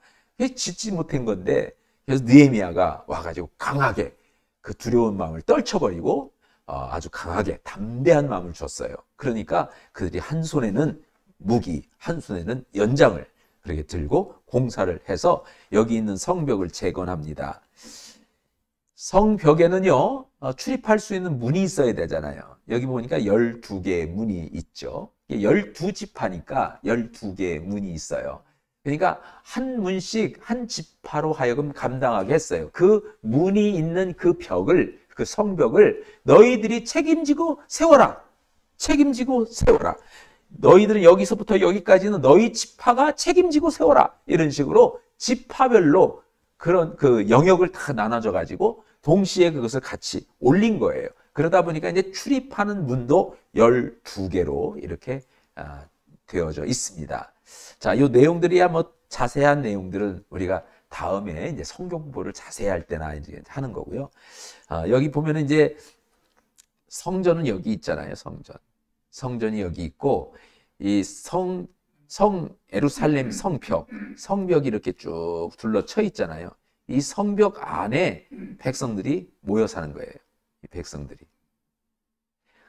짓지 못한 건데, 그래서 느헤미야가 와가지고 강하게 그 두려운 마음을 떨쳐버리고 아주 강하게 담대한 마음을 줬어요. 그러니까 그들이 한 손에는 무기, 한 손에는 연장을, 그렇게 들고 공사를 해서 여기 있는 성벽을 재건합니다. 성벽에는요, 출입할 수 있는 문이 있어야 되잖아요. 여기 보니까 12개의 문이 있죠. 12지파니까 12개의 문이 있어요. 그러니까 한 문씩 한 지파로 하여금 감당하게 했어요. 그 문이 있는 그 벽을, 그 성벽을 너희들이 책임지고 세워라. 책임지고 세워라. 너희들은 여기서부터 여기까지는 너희 지파가 책임지고 세워라. 이런 식으로 지파별로 그런 그 영역을 다 나눠줘 가지고 동시에 그것을 같이 올린 거예요. 그러다 보니까 이제 출입하는 문도 12개로 이렇게 되어져 있습니다. 자, 이 내용들이야 뭐 자세한 내용들은 우리가 다음에 이제 성경 공부를 자세히 할 때나 이제 하는 거고요. 여기 보면은 이제 성전은 여기 있잖아요. 성전이 여기 있고 이 예루살렘 성벽이 이렇게 쭉 둘러쳐 있잖아요. 이 성벽 안에 백성들이 모여 사는 거예요. 이 백성들이.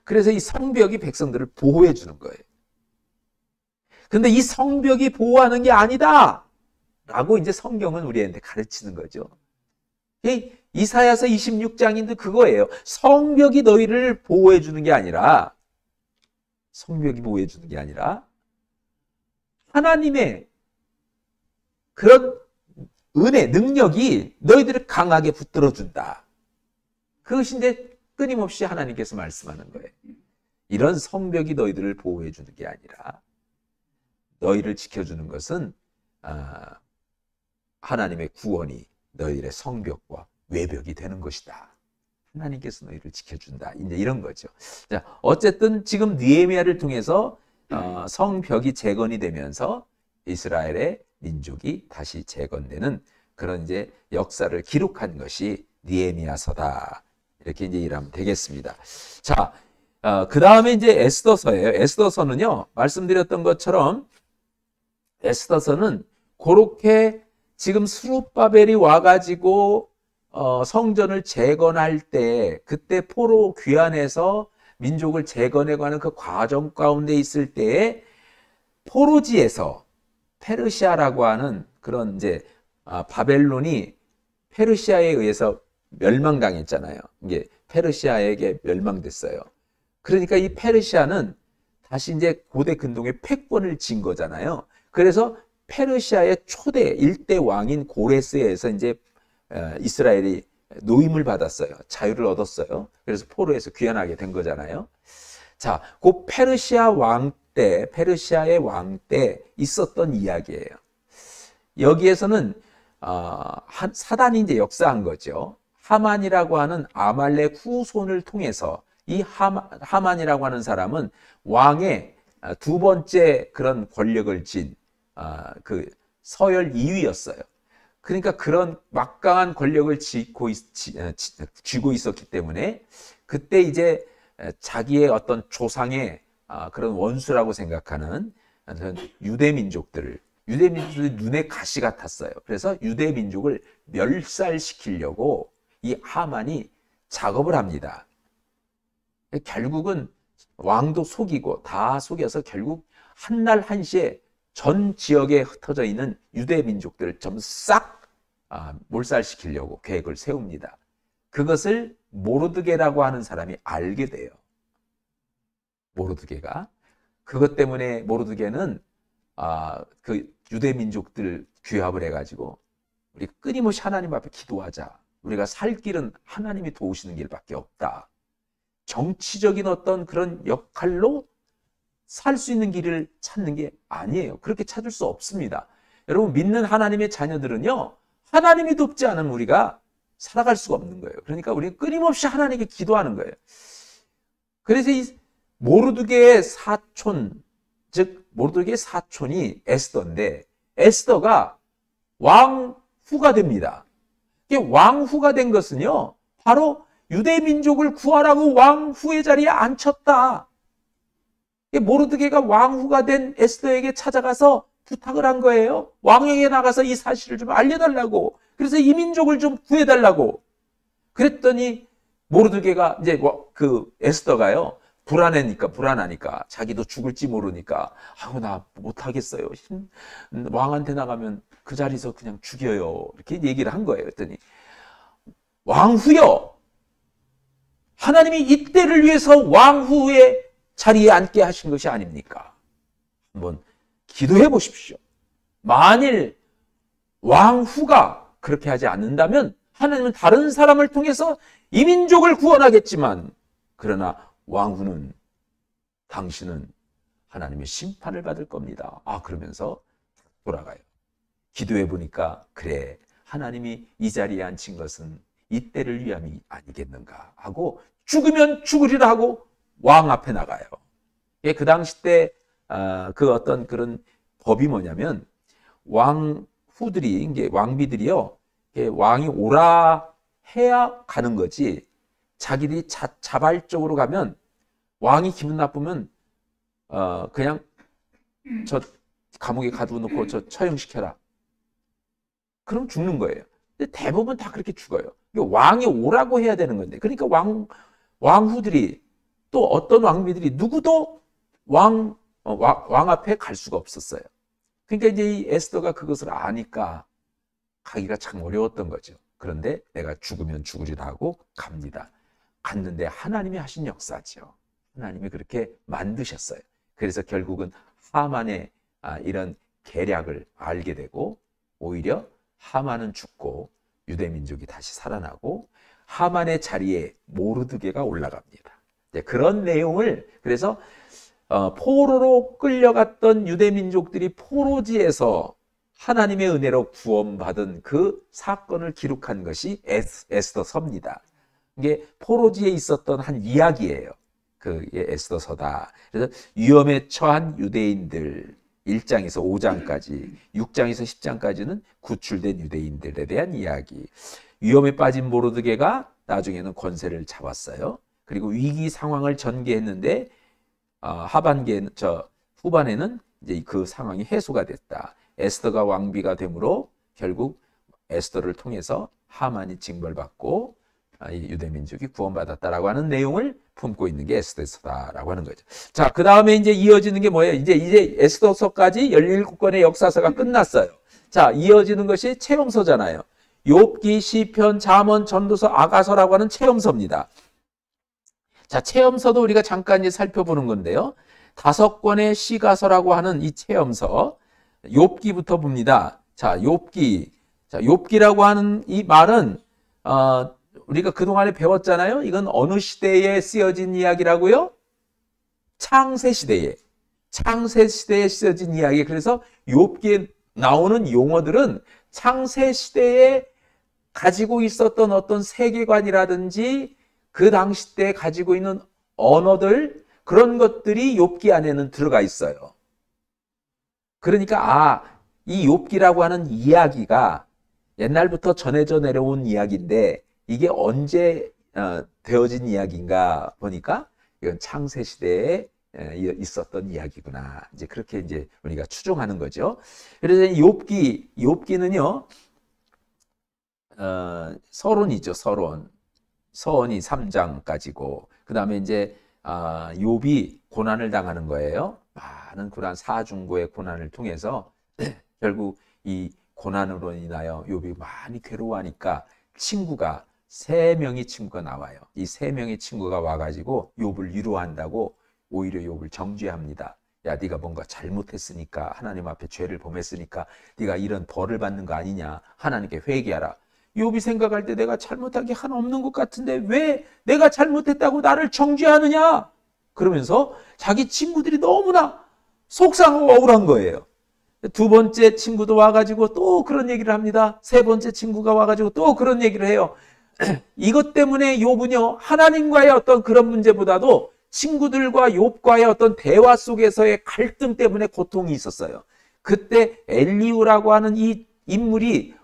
그래서 이 성벽이 백성들을 보호해 주는 거예요. 근데 이 성벽이 보호하는 게 아니다! 라고 이제 성경은 우리한테 가르치는 거죠. 이사야서 26장인데 그거예요. 성벽이 너희를 보호해 주는 게 아니라, 하나님의 그런 은혜, 능력이 너희들을 강하게 붙들어 준다. 그것이 이제 끊임없이 하나님께서 말씀하는 거예요. 이런 성벽이 너희들을 보호해 주는 게 아니라 너희를 지켜주는 것은 하나님의 구원이 너희들의 성벽과 외벽이 되는 것이다. 하나님께서 너희를 지켜준다. 이제 이런 거죠. 자, 어쨌든 지금 느헤미야를 통해서 성벽이 재건이 되면서 이스라엘의 민족이 다시 재건되는 그런 이제 역사를 기록한 것이 느헤미야서다. 이렇게 이제 이해하면 되겠습니다. 자, 그 다음에 이제 에스더서예요. 에스더서는요, 말씀드렸던 것처럼 에스더서는 그렇게 지금 스룹바벨이 와가지고 성전을 재건할 때, 그때 포로 귀환해서 민족을 재건해가는 그 과정 가운데 있을 때에 포로지에서 페르시아라고 하는 그런 이제 바벨론이 페르시아에 의해서 멸망당했잖아요. 이게 페르시아에게 멸망됐어요. 그러니까 이 페르시아는 다시 이제 고대 근동의 패권을 쥔 거잖아요. 그래서 페르시아의 초대 일대 왕인 고레스에 의해서 이제 이스라엘이 노임을 받았어요. 자유를 얻었어요. 그래서 포로에서 귀환하게 된 거잖아요. 자, 그 페르시아의 왕 때 있었던 이야기예요. 여기에서는 사단이 이제 역사한 거죠. 하만이라고 하는 아말렉 후손을 통해서 이 하만이라고 하는 사람은 왕의 두 번째 그런 권력을 쥔 그 서열 2위였어요. 그러니까 그런 막강한 권력을 쥐고 있었기 때문에 그때 이제 자기의 어떤 조상의 그런 원수라고 생각하는 유대민족들이 눈에 가시 같았어요. 그래서 유대민족을 멸살시키려고 이 하만이 작업을 합니다. 결국은 왕도 속이고 다 속여서 결국 한날 한시에 전 지역에 흩어져 있는 유대민족들을 전부 싹 몰살시키려고 계획을 세웁니다. 그것을 모르드게라고 하는 사람이 알게 돼요. 모르드게가. 그것 때문에 모르드게는 그 유대민족들 규합을 해가지고 우리 끊임없이 하나님 앞에 기도하자. 우리가 살 길은 하나님이 도우시는 길밖에 없다. 정치적인 어떤 그런 역할로 살 수 있는 길을 찾는 게 아니에요. 그렇게 찾을 수 없습니다. 여러분, 믿는 하나님의 자녀들은요, 하나님이 돕지 않으면 우리가 살아갈 수가 없는 거예요. 그러니까 우리는 끊임없이 하나님께 기도하는 거예요. 그래서 이 모르드게의 사촌, 즉 모르드게의 사촌이 에스더인데 에스더가 왕후가 됩니다. 이게 왕후가 된 것은요, 바로 유대민족을 구하라고 왕후의 자리에 앉혔다. 모르드게가 왕후가 된 에스더에게 찾아가서 부탁을 한 거예요. 왕에게 나가서 이 사실을 좀 알려달라고. 그래서 이 민족을 좀 구해달라고. 그랬더니 모르드게가 이제 그 에스더가요, 불안하니까 자기도 죽을지 모르니까 아유 나 못하겠어요. 왕한테 나가면 그 자리에서 그냥 죽여요. 이렇게 얘기를 한 거예요. 그랬더니 왕후여, 하나님이 이때를 위해서 왕후의 자리에 앉게 하신 것이 아닙니까? 한번 기도해 보십시오. 만일 왕후가 그렇게 하지 않는다면 하나님은 다른 사람을 통해서 이 민족을 구원하겠지만, 그러나 왕후는, 당신은 하나님의 심판을 받을 겁니다. 그러면서 돌아가요. 기도해 보니까 그래, 하나님이 이 자리에 앉힌 것은 이때를 위함이 아니겠는가 하고 죽으면 죽으리라 하고 왕 앞에 나가요. 그 당시 때 그 어떤 그런 법이 뭐냐면, 왕후들이, 이제 왕비들이요, 왕이 오라 해야 가는 거지, 자기들이 자발적으로 가면 왕이 기분 나쁘면 그냥 저 감옥에 가둬놓고 저 처형시켜라, 그럼 죽는 거예요. 근데 대부분 다 그렇게 죽어요. 왕이 오라고 해야 되는 건데, 그러니까 왕후들이, 또 어떤 왕비들이 누구도 왕 앞에 갈 수가 없었어요. 그러니까 이제 이 에스더가 그것을 아니까 가기가 참 어려웠던 거죠. 그런데 내가 죽으면 죽으리라 하고 갑니다. 갔는데 하나님이 하신 역사죠. 하나님이 그렇게 만드셨어요. 그래서 결국은 하만의 이런 계략을 알게 되고, 오히려 하만은 죽고 유대민족이 다시 살아나고 하만의 자리에 모르드게가 올라갑니다. 그런 내용을, 그래서 포로로 끌려갔던 유대민족들이 포로지에서 하나님의 은혜로 구원받은 그 사건을 기록한 것이 에스더서입니다. 이게 포로지에 있었던 한 이야기예요. 그게 에스더서다. 그래서 위험에 처한 유대인들 1장에서 5장까지, 6장에서 10장까지는 구출된 유대인들에 대한 이야기. 위험에 빠진 모르드게가 나중에는 권세를 잡았어요. 그리고 위기 상황을 전개했는데 후반에는 이제 그 상황이 해소가 됐다. 에스더가 왕비가 되므로 결국 에스더를 통해서 하만이 징벌받고 유대민족이 구원받았다라고 하는 내용을 품고 있는 게 에스더서다라고 하는 거죠. 자, 그 다음에 이제 이어지는 게 뭐예요? 이제 에스더서까지 17권의 역사서가 끝났어요. 자, 이어지는 것이 체험서잖아요. 욥기, 시편, 잠언, 전도서, 아가서라고 하는 체험서입니다. 자, 체험서도 우리가 잠깐 이제 살펴보는 건데요. 5권의 시가서라고 하는 이 체험서, 욥기부터 봅니다. 자, 욥기. 자, 욥기라고 하는 이 말은 우리가 그동안에 배웠잖아요. 이건 어느 시대에 쓰여진 이야기라고요? 창세 시대에 쓰여진 이야기. 그래서 욥기에 나오는 용어들은 창세 시대에 가지고 있었던 어떤 세계관이라든지 그 당시 때 가지고 있는 언어들, 그런 것들이 욥기 안에는 들어가 있어요. 그러니까 이 욥기라고 하는 이야기가 옛날부터 전해져 내려온 이야기인데 이게 언제 되어진 이야기인가 보니까 이건 창세 시대에 있었던 이야기구나. 이제 그렇게 이제 우리가 추정하는 거죠. 그래서 욥기는요, 서론이죠, 서론. 서원이 3장까지고, 그 다음에 이제 욥이 고난을 당하는 거예요. 많은 그런 사중고의 고난을 통해서 결국 이 고난으로 인하여 욥이 많이 괴로워하니까 3명의 친구가 나와요. 이 3명의 친구가 와가지고 욥을 위로한다고 오히려 욥을 정죄합니다. 야, 네가 뭔가 잘못했으니까, 하나님 앞에 죄를 범했으니까 네가 이런 벌을 받는 거 아니냐, 하나님께 회개하라. 욥이 생각할 때 내가 잘못한 게 하나 없는 것 같은데 왜 내가 잘못했다고 나를 정죄하느냐, 그러면서 자기 친구들이 너무나 속상하고 억울한 거예요. 2번째 친구도 와가지고 또 그런 얘기를 합니다. 3번째 친구가 와가지고 또 그런 얘기를 해요. 이것 때문에 욥은요, 하나님과의 어떤 그런 문제보다도 친구들과 욥과의 어떤 대화 속에서의 갈등 때문에 고통이 있었어요. 그때 엘리후라고 하는 이 인물이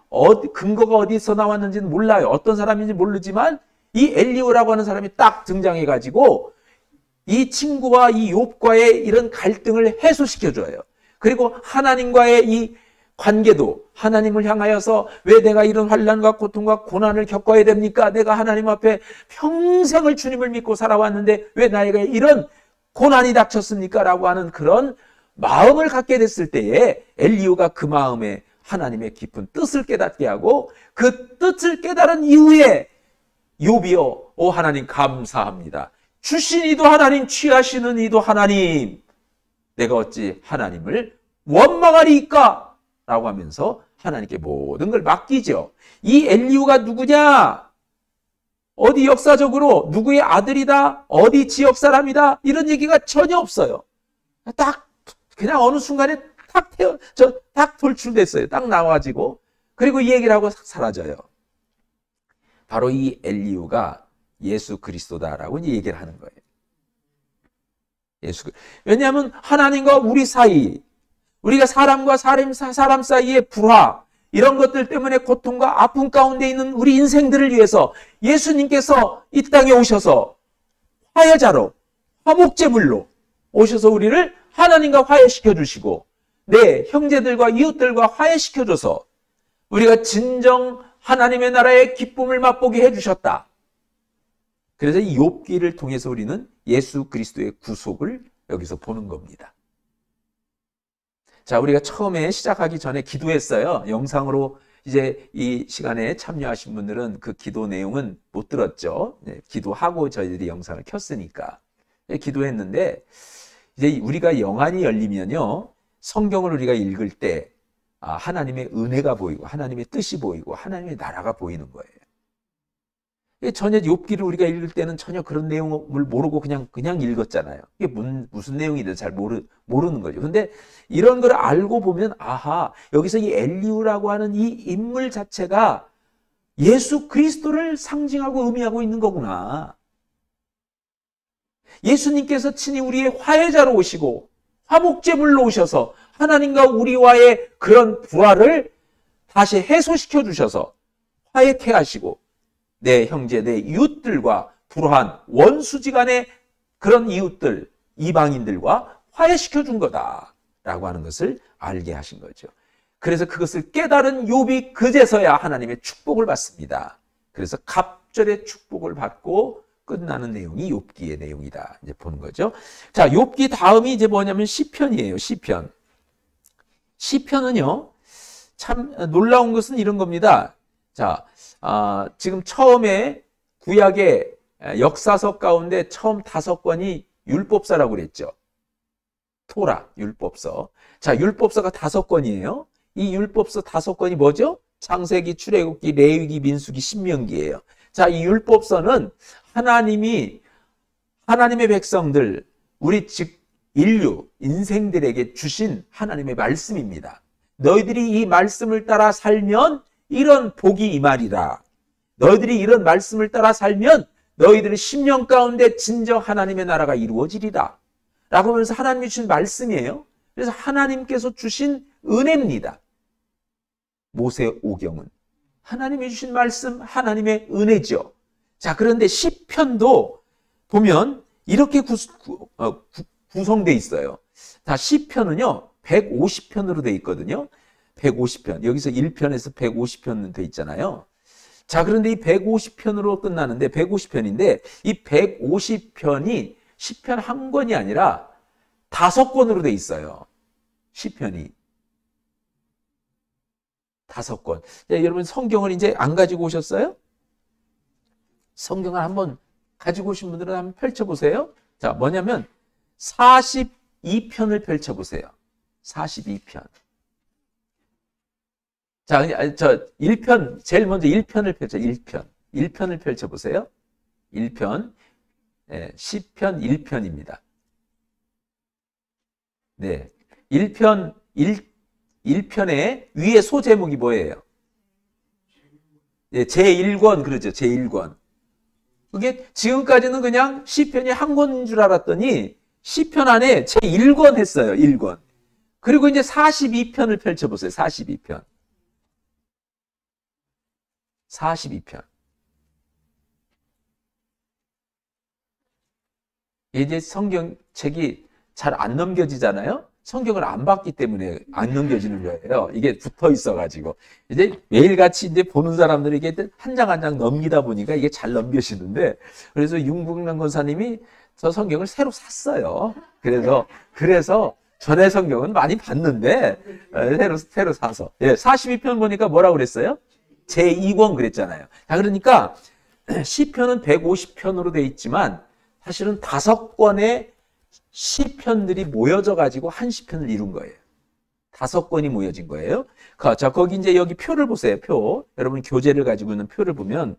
근거가 어디서 나왔는지는 몰라요. 어떤 사람인지 모르지만 이 엘리후라고 하는 사람이 딱 등장해가지고 이 친구와 이 욥과의 이런 갈등을 해소시켜줘요. 그리고 하나님과의 이 관계도 하나님을 향하여서 왜 내가 이런 환난과 고통과 고난을 겪어야 됩니까? 내가 하나님 앞에 평생을 주님을 믿고 살아왔는데 왜 나에게 이런 고난이 닥쳤습니까? 라고 하는 그런 마음을 갖게 됐을 때에 엘리후가 그 마음에 하나님의 깊은 뜻을 깨닫게 하고 그 뜻을 깨달은 이후에 욥이여, 오 하나님 감사합니다. 주신 이도 하나님, 취하시는 이도 하나님. 내가 어찌 하나님을 원망하리이까? 라고 하면서 하나님께 모든 걸 맡기죠. 이 엘리후가 누구냐? 어디 역사적으로 누구의 아들이다? 어디 지역 사람이다? 이런 얘기가 전혀 없어요. 딱 그냥 어느 순간에 딱 돌출됐어요. 딱 나와가지고. 그리고 이 얘기를 하고 사라져요. 바로 이 엘리후가 예수 그리스도다라고 얘기를 하는 거예요. 왜냐하면 하나님과 우리 사이, 우리가 사람과 사람 사이의 불화, 이런 것들 때문에 고통과 아픔 가운데 있는 우리 인생들을 위해서 예수님께서 이 땅에 오셔서 화해자로, 화목제물로 오셔서 우리를 하나님과 화해시켜 주시고 내 형제들과 이웃들과 화해시켜 줘서 우리가 진정 하나님의 나라의 기쁨을 맛보게 해주셨다. 그래서 이 욥기를 통해서 우리는 예수 그리스도의 구속을 여기서 보는 겁니다. 자, 우리가 처음에 시작하기 전에 기도했어요. 영상으로 이제 이 시간에 참여하신 분들은 그 기도 내용은 못 들었죠. 기도하고 저희들이 영상을 켰으니까. 기도했는데 이제 우리가 영안이 열리면요, 성경을 우리가 읽을 때 하나님의 은혜가 보이고 하나님의 뜻이 보이고 하나님의 나라가 보이는 거예요. 전혀 욥기를 우리가 읽을 때는 전혀 그런 내용을 모르고 그냥 읽었잖아요. 이게 무슨 내용인지 잘 모르는 거죠. 근데 이런 걸 알고 보면 아하, 여기서 이 엘리후라고 하는 이 인물 자체가 예수 그리스도를 상징하고 의미하고 있는 거구나. 예수님께서 친히 우리의 화해자로 오시고 화목제물로 오셔서 하나님과 우리와의 그런 불화를 다시 해소시켜 주셔서 화해케 하시고 내 형제, 내 이웃들과 불화한 원수지간의 그런 이웃들, 이방인들과 화해시켜 준 거다라고 하는 것을 알게 하신 거죠. 그래서 그것을 깨달은 욥이 그제서야 하나님의 축복을 받습니다. 그래서 갑절의 축복을 받고 끝나는 내용이 욥기의 내용이다. 이제 보는 거죠. 자, 욥기 다음이 이제 뭐냐면 시편이에요. 시편. 시편은요, 참 놀라운 것은 이런 겁니다. 자, 지금 처음에 구약의 역사서 가운데 처음 5권이 율법서라고 그랬죠. 토라, 율법서. 자, 율법서가 5권이에요. 이 율법서 5권이 뭐죠? 창세기, 출애굽기, 레위기, 민수기, 신명기예요. 자, 이 율법서는 하나님의 백성들, 우리 즉 인류, 인생들에게 주신 하나님의 말씀입니다. 너희들이 이 말씀을 따라 살면 이런 복이 임하리라. 너희들이 이런 말씀을 따라 살면 너희들의 심령 가운데 진정 하나님의 나라가 이루어지리라. 라고 하면서 하나님이 주신 말씀이에요. 그래서 하나님께서 주신 은혜입니다. 모세오경은 하나님이 주신 말씀, 하나님의 은혜죠. 자, 그런데 시편도 보면 이렇게 구성되어 있어요. 자, 시편은요 150편으로 되어 있거든요. 150편. 여기서 1편에서 150편 돼 있잖아요. 자, 그런데 이 150편으로 끝나는데 150편인데 이 150편이 시편 한 권이 아니라 5권으로 돼 있어요. 시편이 5권. 자, 여러분 성경을 이제 안 가지고 오셨어요? 성경을 한번 가지고 오신 분들은 한번 펼쳐보세요. 자, 뭐냐면 42편을 펼쳐보세요. 42편. 자, 1편, 제일 먼저 1편을 펼쳐, 1편. 1편을 펼쳐보세요. 1편. 네, 시편 1편입니다. 네. 1편의 위에 소제목이 뭐예요? 네, 제1권, 그러죠. 제1권. 그게 지금까지는 그냥 시편이 한 권인 줄 알았더니 시편 안에 제1권 했어요. 1권. 그리고 이제 42편을 펼쳐보세요. 42편. 42편. 이제 성경책이 잘 안 넘겨지잖아요. 성경을 안 봤기 때문에 안 넘겨지는 거예요. 이게 붙어 있어가지고. 이제 매일같이 이제 보는 사람들이 이게 한 장 한 장 넘기다 보니까 이게 잘 넘겨지는데, 그래서 윤국남 권사님이 저 성경을 새로 샀어요. 그래서 전에 성경은 많이 봤는데, 새로 사서. 예, 42편 보니까 뭐라고 그랬어요? 제2권 그랬잖아요. 자, 그러니까 시편은 150편으로 돼 있지만 사실은 5권의 시편들이 모여져 가지고 한 시편을 이룬 거예요. 5권이 모여진 거예요. 자, 거기 이제 여기 표를 보세요. 표. 여러분 교재를 가지고 있는 표를 보면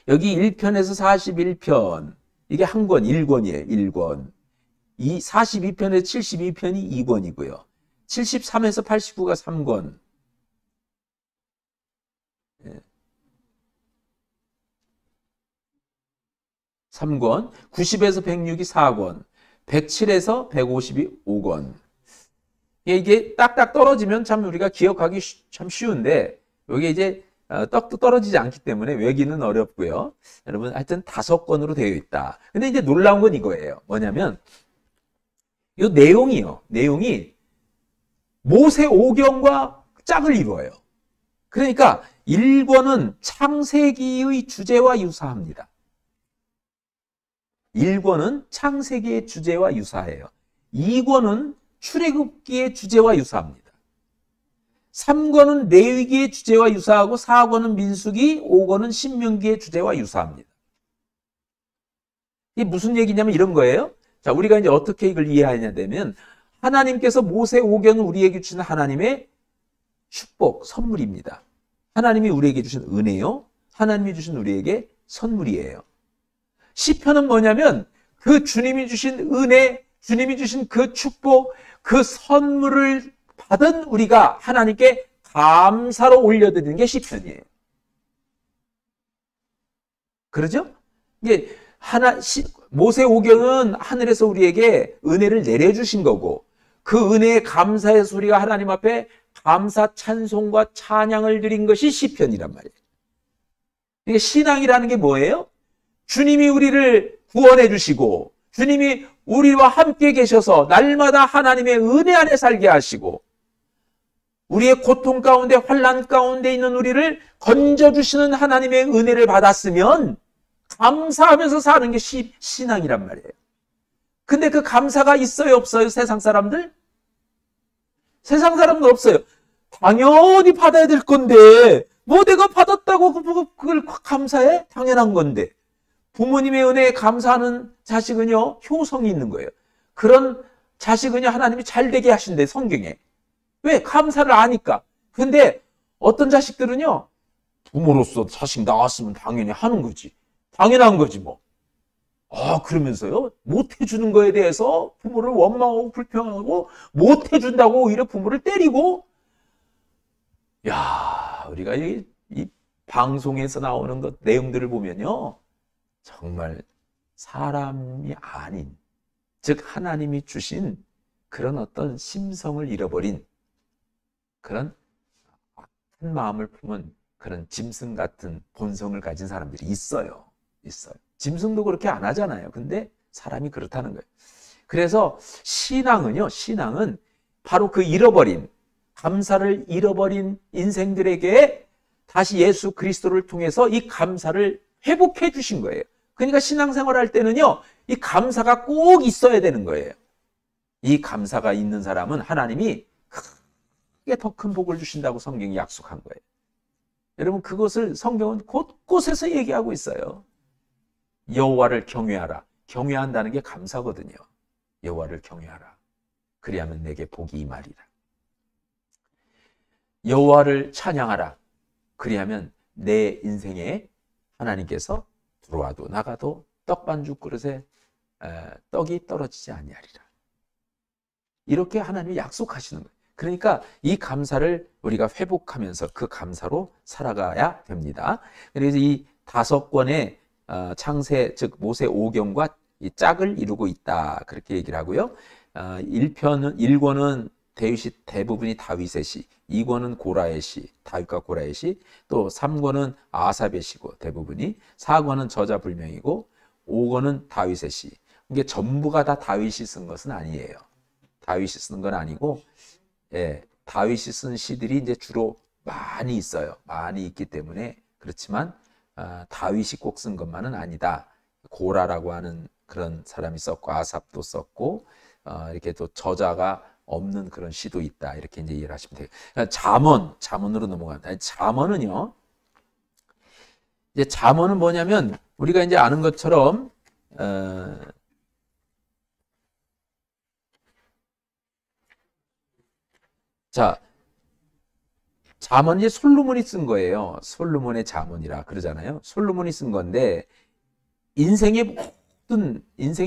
여기 1편에서 41편 이게 한 권, 1권이에요. 1권. 이 42편에서 72편이 2권이고요. 73에서 89가 3권. 3권, 90에서 106이 4권, 107에서 150이 5권. 이게 딱딱 떨어지면 참 우리가 기억하기 참 쉬운데, 여기 이제 떡도 떨어지지 않기 때문에 외기는 어렵고요. 여러분, 하여튼 5권으로 되어 있다. 근데 이제 놀라운 건 이거예요. 뭐냐면, 이 내용이 모세 오경과 짝을 이루어요. 그러니까 1권은 창세기의 주제와 유사합니다. 1권은 창세기의 주제와 유사해요. 2권은 출애굽기의 주제와 유사합니다. 3권은 레위기의 주제와 유사하고 4권은 민수기, 5권은 신명기의 주제와 유사합니다. 이게 무슨 얘기냐면 이런 거예요. 자, 우리가 이제 어떻게 이걸 이해하냐 되면 하나님께서 모세 오경은 우리에게 주신 하나님의 축복, 선물입니다. 하나님이 우리에게 주신 은혜요. 하나님이 주신 우리에게 선물이에요. 시편은 뭐냐면 그 주님이 주신 은혜, 주님이 주신 그 축복, 그 선물을 받은 우리가 하나님께 감사로 올려드리는 게 시편이에요. 그러죠? 이게 모세 오경은 하늘에서 우리에게 은혜를 내려주신 거고 그 은혜에 감사해서 우리가 하나님 앞에 감사 찬송과 찬양을 드린 것이 시편이란 말이에요. 이게 신앙이라는 게 뭐예요? 주님이 우리를 구원해 주시고 주님이 우리와 함께 계셔서 날마다 하나님의 은혜 안에 살게 하시고 우리의 고통 가운데 환난 가운데 있는 우리를 건져주시는 하나님의 은혜를 받았으면 감사하면서 사는 게 신앙이란 말이에요. 근데 그 감사가 있어요 없어요? 세상 사람들? 세상 사람들 없어요. 당연히 받아야 될 건데 뭐 내가 받았다고 그걸 감사해? 당연한 건데. 부모님의 은혜에 감사하는 자식은요 효성이 있는 거예요. 그런 자식은요 하나님이 잘 되게 하신대 성경에. 왜? 감사를 아니까. 근데 어떤 자식들은요 부모로서 자식 낳았으면 당연히 하는 거지. 당연한 거지 뭐. 그러면서요 못해주는 거에 대해서 부모를 원망하고 불평하고 못해준다고 오히려 부모를 때리고. 야, 우리가 이 방송에서 나오는 것 내용들을 보면요 정말 사람이 아닌, 즉 하나님이 주신 그런 어떤 심성을 잃어버린 그런 악한 마음을 품은 그런 짐승 같은 본성을 가진 사람들이 있어요. 짐승도 그렇게 안 하잖아요. 근데 사람이 그렇다는 거예요. 그래서 신앙은 바로 그 감사를 잃어버린 인생들에게 다시 예수 그리스도를 통해서 이 감사를 회복해 주신 거예요. 그러니까 신앙생활 할 때는요, 이 감사가 꼭 있어야 되는 거예요. 이 감사가 있는 사람은 하나님이 크게 더 큰 복을 주신다고 성경이 약속한 거예요. 여러분, 그것을 성경은 곳곳에서 얘기하고 있어요. 여호와를 경외하라. 경외한다는 게 감사거든요. 여호와를 경외하라. 그리하면 내게 복이 임하리라. 여호와를 찬양하라. 그리하면 내 인생에 하나님께서 들어와도 나가도 떡반죽 그릇에 떡이 떨어지지 아니하리라. 이렇게 하나님이 약속하시는 거예요. 그러니까 이 감사를 우리가 회복하면서 그 감사로 살아가야 됩니다. 그래서 이 5권의 창세, 즉 모세 오경과 이 짝을 이루고 있다. 그렇게 얘기를 하고요. 1권은 대부분이 다윗의 시, 2권은 고라의 시, 다윗과 고라의 시, 또 3권은 아삽의 시고 대부분이, 4권은 저자불명이고 5권은 다윗의 시. 이게 전부가 다 다윗이 쓴 것은 아니에요. 다윗이 쓴 건 아니고, 예, 다윗이 쓴 시들이 이제 주로 많이 있어요. 많이 있기 때문에 그렇지만 다윗이 꼭 쓴 것만은 아니다. 고라라고 하는 그런 사람이 썼고 아삽도 썼고 이렇게 또 저자가 없는 그런 시도 있다. 이렇게 이제 이해를 하시면 돼요. 그러니까 잠언으로 넘어간다. 잠언은요. 이제 잠언은 뭐냐면 우리가 이제 아는 것처럼 자, 잠언이 이제 솔로몬이 쓴 거예요. 솔로몬의 잠언이라 그러잖아요. 솔로몬이 쓴 건데 인생의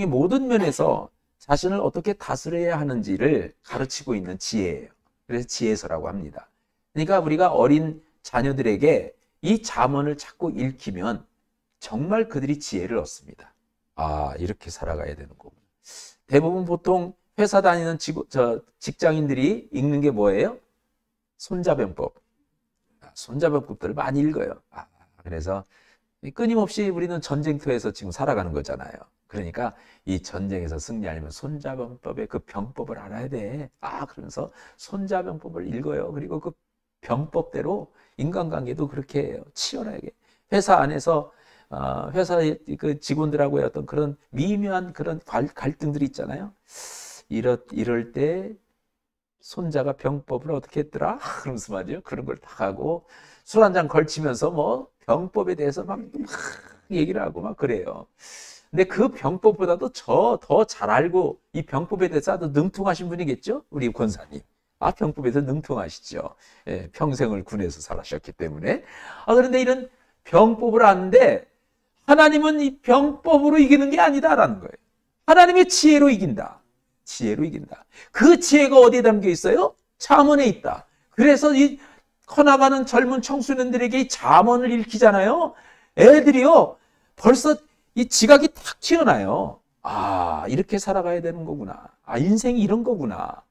모든 면에서 자신을 어떻게 다스려야 하는지를 가르치고 있는 지혜예요. 그래서 지혜서라고 합니다. 그러니까 우리가 어린 자녀들에게 이 잠언을 자꾸 읽히면 정말 그들이 지혜를 얻습니다. 아, 이렇게 살아가야 되는 거구나. 대부분 보통 회사 다니는 직장인들이 읽는 게 뭐예요? 손자병법. 손자병법들을 많이 읽어요. 그래서 끊임없이 우리는 전쟁터에서 지금 살아가는 거잖아요. 그러니까 이 전쟁에서 승리하려면 손자병법의 그 병법을 알아야 돼. 그러면서 손자병법을 읽어요. 그리고 그 병법대로 인간관계도 그렇게 해요. 치열하게. 회사 안에서 회사의 그 직원들하고의 어떤 그런 미묘한 그런 갈등들이 있잖아요. 이럴 때 손자가 병법을 어떻게 했더라? 그러면서 말이죠. 그런 걸 다 하고 술 한 잔 걸치면서 뭐 병법에 대해서 막 얘기를 하고 막 그래요. 근데 그 병법보다도 더 잘 알고 이 병법에 대해서 아주 능통하신 분이겠죠? 우리 권사님. 병법에 대해서 능통하시죠. 예, 평생을 군에서 살아셨기 때문에. 그런데 이런 병법을 아는데 하나님은 이 병법으로 이기는 게 아니다라는 거예요. 하나님의 지혜로 이긴다. 지혜로 이긴다. 그 지혜가 어디에 담겨 있어요? 잠언에 있다. 그래서 이 커나가는 젊은 청소년들에게 이 잠언을 읽히잖아요. 애들이요. 벌써 이 지각이 탁 튀어나요. 이렇게 살아가야 되는 거구나. 인생이 이런 거구나.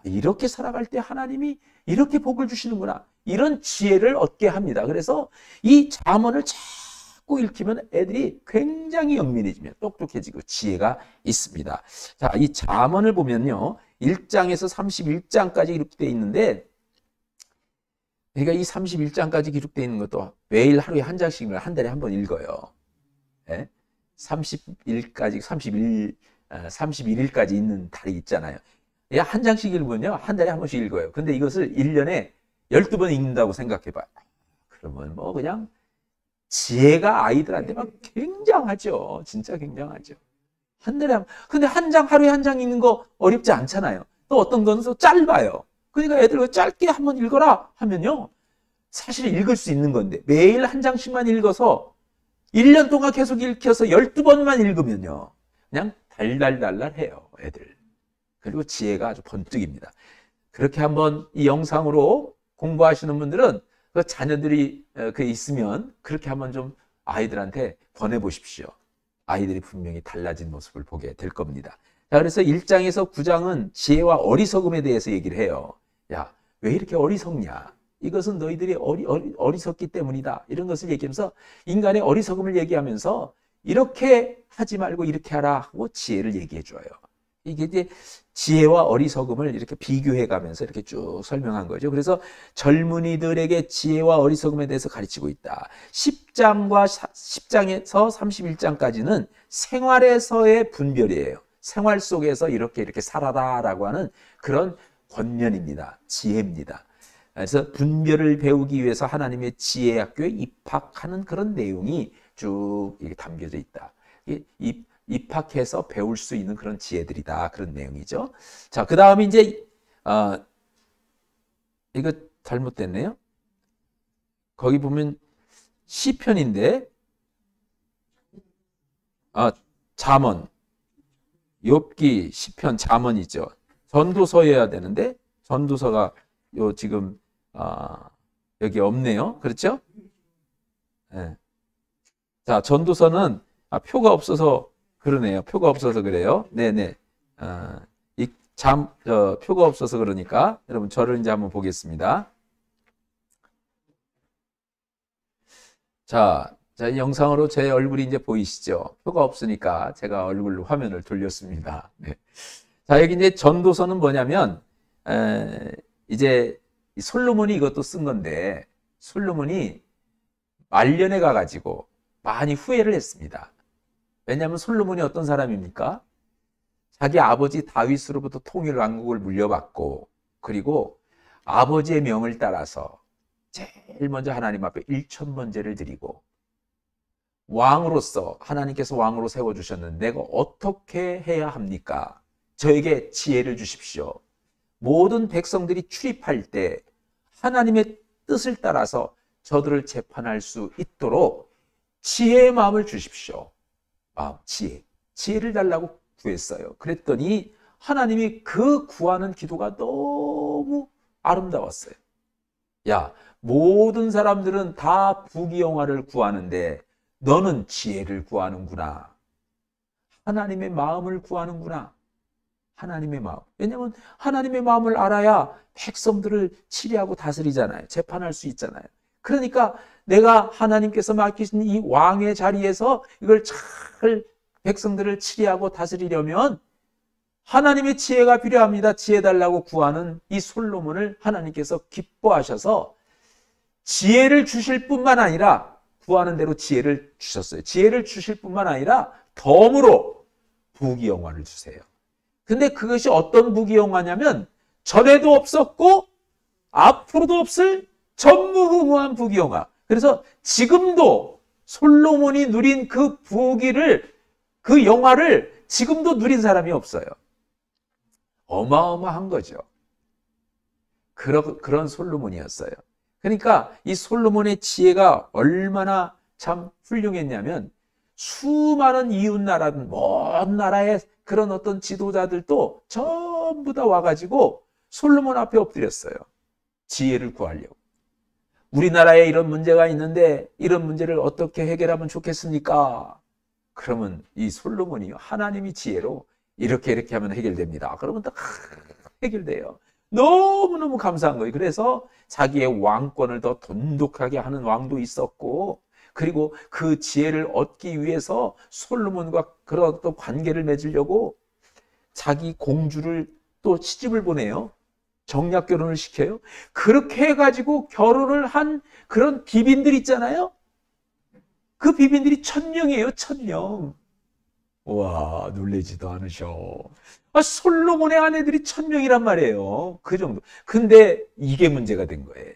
이렇게 살아갈 때 하나님이 이렇게 복을 주시는구나. 이런 지혜를 얻게 합니다. 그래서 이 잠언을 자꾸 읽히면 애들이 굉장히 영민해지면 똑똑해지고 지혜가 있습니다. 자, 이 잠언을 보면요. 1장에서 31장까지 기록되어 있는데 그러니까 이 31장까지 기록되어 있는 것도 매일 하루에 한 장씩을 한 달에 한 번 읽어요. 네? 31일까지 있는 달이 있잖아요. 한 장씩 읽으면요. 한 달에 한 번씩 읽어요. 근데 이것을 1년에 12번 읽는다고 생각해 봐요. 그러면 뭐 그냥 지혜가 아이들한테 막 굉장하죠. 진짜 굉장하죠. 한 달에 근데 하루에 한 장 읽는 거 어렵지 않잖아요. 또 어떤 건 또 짧아요. 그러니까 애들 짧게 한번 읽어라 하면요. 사실 읽을 수 있는 건데 매일 한 장씩만 읽어서 1년 동안 계속 읽혀서 12번만 읽으면요. 그냥 달달달달해요. 애들. 그리고 지혜가 아주 번뜩입니다. 그렇게 한번 이 영상으로 공부하시는 분들은 그 자녀들이 있으면 그렇게 한번 좀 아이들한테 권해보십시오. 아이들이 분명히 달라진 모습을 보게 될 겁니다. 자, 그래서 1장에서 9장은 지혜와 어리석음에 대해서 얘기를 해요. 야, 왜 이렇게 어리석냐? 이것은 너희들이 어리석기 때문이다. 이런 것을 얘기하면서 인간의 어리석음을 얘기하면서 이렇게 하지 말고 이렇게 하라 하고 지혜를 얘기해 줘요. 이게 이제 지혜와 어리석음을 이렇게 비교해 가면서 이렇게 쭉 설명한 거죠. 그래서 젊은이들에게 지혜와 어리석음에 대해서 가르치고 있다. 10장에서 31장까지는 생활에서의 분별이에요. 생활 속에서 이렇게 살아라라고 하는 그런 권면입니다. 지혜입니다. 그래서 분별을 배우기 위해서 하나님의 지혜 학교에 입학하는 그런 내용이 쭉 이렇게 담겨져 있다. 입학해서 배울 수 있는 그런 지혜들이다. 그런 내용이죠. 자, 그 다음에 이제, 이거 잘못됐네요. 거기 보면 시편인데, 잠언, 욥기, 시편, 잠언이죠. 전도서여야 되는데, 전도서가 지금, 여기 없네요. 그렇죠? 네. 자, 전도서는, 표가 없어서 그러네요. 표가 없어서 그래요. 네네. 표가 없어서 그러니까 여러분 저를 이제 한번 보겠습니다. 자, 이 영상으로 제 얼굴이 이제 보이시죠? 표가 없으니까 제가 얼굴로 화면을 돌렸습니다. 네. 자, 여기 이제 전도서는 뭐냐면, 이제 솔로몬이 이것도 쓴 건데, 솔로몬이 말년에 가가지고 많이 후회를 했습니다. 왜냐하면 솔로몬이 어떤 사람입니까? 자기 아버지 다윗으로부터 통일 왕국을 물려받고, 그리고 아버지의 명을 따라서 제일 먼저 하나님 앞에 일천번제를 드리고, 왕으로서 하나님께서 왕으로 세워주셨는데 내가 어떻게 해야 합니까? 저에게 지혜를 주십시오. 모든 백성들이 출입할 때 하나님의 뜻을 따라서 저들을 재판할 수 있도록 지혜의 마음을 주십시오. 지혜를 달라고 구했어요. 그랬더니 하나님이 그 구하는 기도가 너무 아름다웠어요. 야, 모든 사람들은 다 부귀영화를 구하는데 너는 지혜를 구하는구나. 하나님의 마음을 구하는구나. 하나님의 마음. 왜냐하면 하나님의 마음을 알아야 백성들을 치리하고 다스리잖아요. 재판할 수 있잖아요. 그러니까 내가 하나님께서 맡기신 이 왕의 자리에서 이걸 잘 백성들을 치리하고 다스리려면 하나님의 지혜가 필요합니다. 지혜 달라고 구하는 이 솔로몬을 하나님께서 기뻐하셔서 지혜를 주실 뿐만 아니라 구하는 대로 지혜를 주셨어요. 지혜를 주실 뿐만 아니라 덤으로 부귀영화를 주세요. 근데 그것이 어떤 부귀영화냐면 전에도 없었고 앞으로도 없을 전무후무한 부귀영화. 그래서 지금도 솔로몬이 누린 그 부귀를, 그 영화를 지금도 누린 사람이 없어요. 어마어마한 거죠. 그런 솔로몬이었어요. 그러니까 이 솔로몬의 지혜가 얼마나 참 훌륭했냐면 수많은 이웃나라든 먼 나라의 그런 어떤 지도자들도 전부 다 와가지고 솔로몬 앞에 엎드렸어요. 지혜를 구하려고. 우리나라에 이런 문제가 있는데 이런 문제를 어떻게 해결하면 좋겠습니까? 그러면 이 솔로몬이 하나님이 지혜로 이렇게 하면 해결됩니다. 그러면 딱 해결돼요. 너무너무 감사한 거예요. 그래서 자기의 왕권을 더 돈독하게 하는 왕도 있었고, 그리고 그 지혜를 얻기 위해서 솔로몬과 그런 또 관계를 맺으려고 자기 공주를 또 시집을 보내요. 정략 결혼을 시켜요. 그렇게 해가지고 결혼을 한 그런 비빈들 있잖아요. 그 비빈들이 1000명이에요. 1000명. 와, 놀라지도 않으셔. 솔로몬의 아내들이 1000명이란 말이에요. 그 정도. 근데 이게 문제가 된 거예요.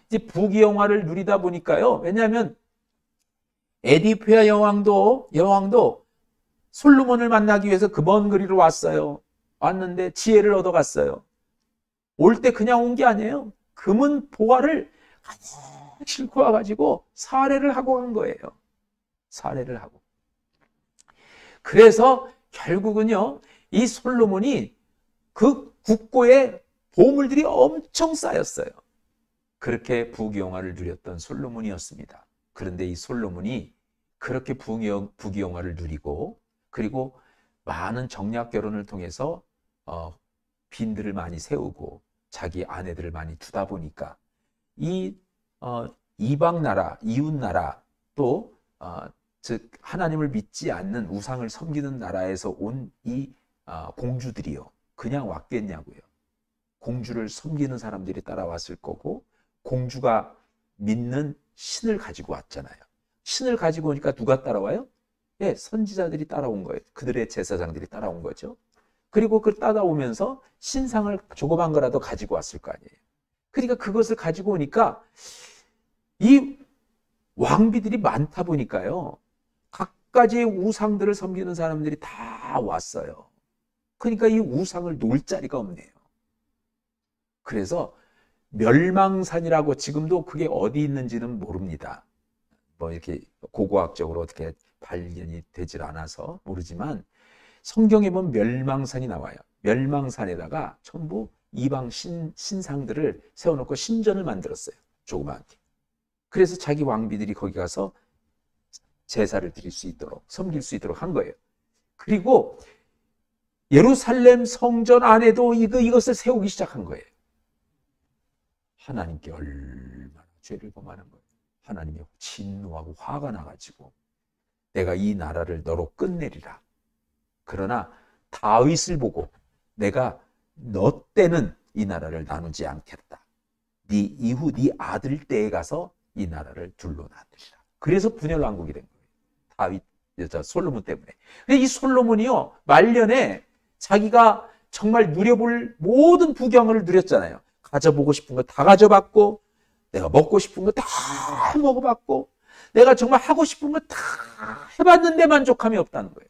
이제 부귀영화를 누리다 보니까요. 왜냐하면 에디페아 여왕도 솔로몬을 만나기 위해서 그 먼 거리로 왔어요. 왔는데 지혜를 얻어갔어요. 올 때 그냥 온 게 아니에요. 금은 보화를 싣고 와가지고 사례를 하고 간 거예요. 사례를 하고. 그래서 결국은요, 이 솔로몬이 그 국고에 보물들이 엄청 쌓였어요. 그렇게 부귀영화를 누렸던 솔로몬이었습니다. 그런데 이 솔로몬이 그렇게 부귀영화를 누리고, 그리고 많은 정략 결혼을 통해서 빈들을 많이 세우고 자기 아내들을 많이 두다 보니까 이 이방 나라, 이웃 나라, 또 즉 하나님을 믿지 않는 우상을 섬기는 나라에서 온 이 공주들이요, 그냥 왔겠냐고요. 공주를 섬기는 사람들이 따라왔을 거고, 공주가 믿는 신을 가지고 왔잖아요. 신을 가지고 오니까 누가 따라와요? 예, 선지자들이 따라온 거예요. 그들의 제사장들이 따라온 거죠. 그리고 그 따라오면서 신상을 조그만 거라도 가지고 왔을 거 아니에요. 그러니까 그것을 가지고 오니까 이 왕비들이 많다 보니까요, 각가지의 우상들을 섬기는 사람들이 다 왔어요. 그러니까 이 우상을 놓을 자리가 없네요. 그래서 멸망산이라고, 지금도 그게 어디 있는지는 모릅니다. 뭐 이렇게 고고학적으로 어떻게 발견이 되질 않아서 모르지만 성경에 보면 멸망산이 나와요. 멸망산에다가 전부 이방 신상들을 세워놓고 신전을 만들었어요. 조그맣게. 그래서 자기 왕비들이 거기 가서 제사를 드릴 수 있도록, 섬길 수 있도록 한 거예요. 그리고 예루살렘 성전 안에도 이것을 세우기 시작한 거예요. 하나님께 얼마나 죄를 범하는 거예요. 하나님이 진노하고 화가 나가지고 내가 이 나라를 너로 끝내리라. 그러나 다윗을 보고 내가 너 때는 이 나라를 나누지 않겠다. 네 이후 네 아들 때에 가서 이 나라를 둘로 나누리라. 그래서 분열왕국이 된 거예요. 다윗, 솔로몬 때문에. 근데 이 솔로몬이요, 말년에 자기가 정말 누려볼 모든 부경을 누렸잖아요. 가져보고 싶은 거 다 가져봤고, 내가 먹고 싶은 거 다 먹어봤고, 내가 정말 하고 싶은 거 다 해봤는데 만족함이 없다는 거예요.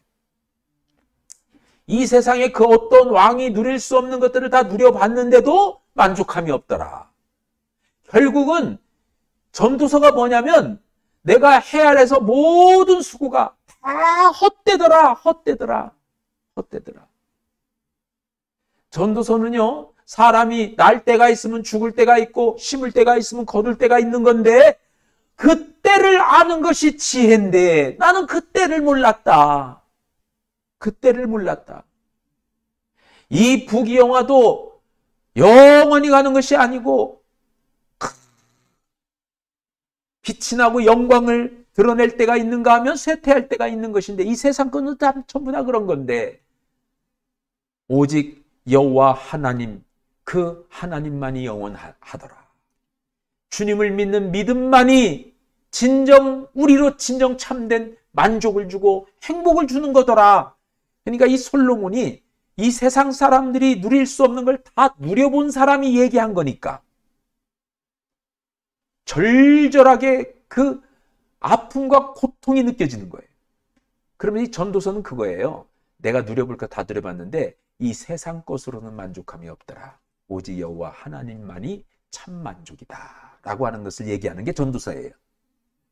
이 세상에 그 어떤 왕이 누릴 수 없는 것들을 다 누려봤는데도 만족함이 없더라. 결국은 전도서가 뭐냐면 내가 헤아려서 모든 수고가 다 헛되더라, 헛되더라, 헛되더라. 전도서는요, 사람이 날 때가 있으면 죽을 때가 있고 심을 때가 있으면 거둘 때가 있는 건데 그 때를 아는 것이 지혜인데 나는 그 때를 몰랐다. 그 때를 몰랐다. 이 부귀영화도 영원히 가는 것이 아니고 빛이 나고 영광을 드러낼 때가 있는가 하면 쇠퇴할 때가 있는 것인데 이 세상 것은 다 전부 다 그런 건데 오직 여호와 하나님, 그 하나님만이 영원하더라. 주님을 믿는 믿음만이 우리로 진정 참된 만족을 주고 행복을 주는 거더라. 그러니까 이 솔로몬이 이 세상 사람들이 누릴 수 없는 걸 다 누려본 사람이 얘기한 거니까 절절하게 그 아픔과 고통이 느껴지는 거예요. 그러면 이 전도서는 그거예요. 내가 누려볼 거 다 누려봤는데 이 세상 것으로는 만족함이 없더라. 오직 여호와 하나님만이 참 만족이다 라고 하는 것을 얘기하는 게 전도서예요.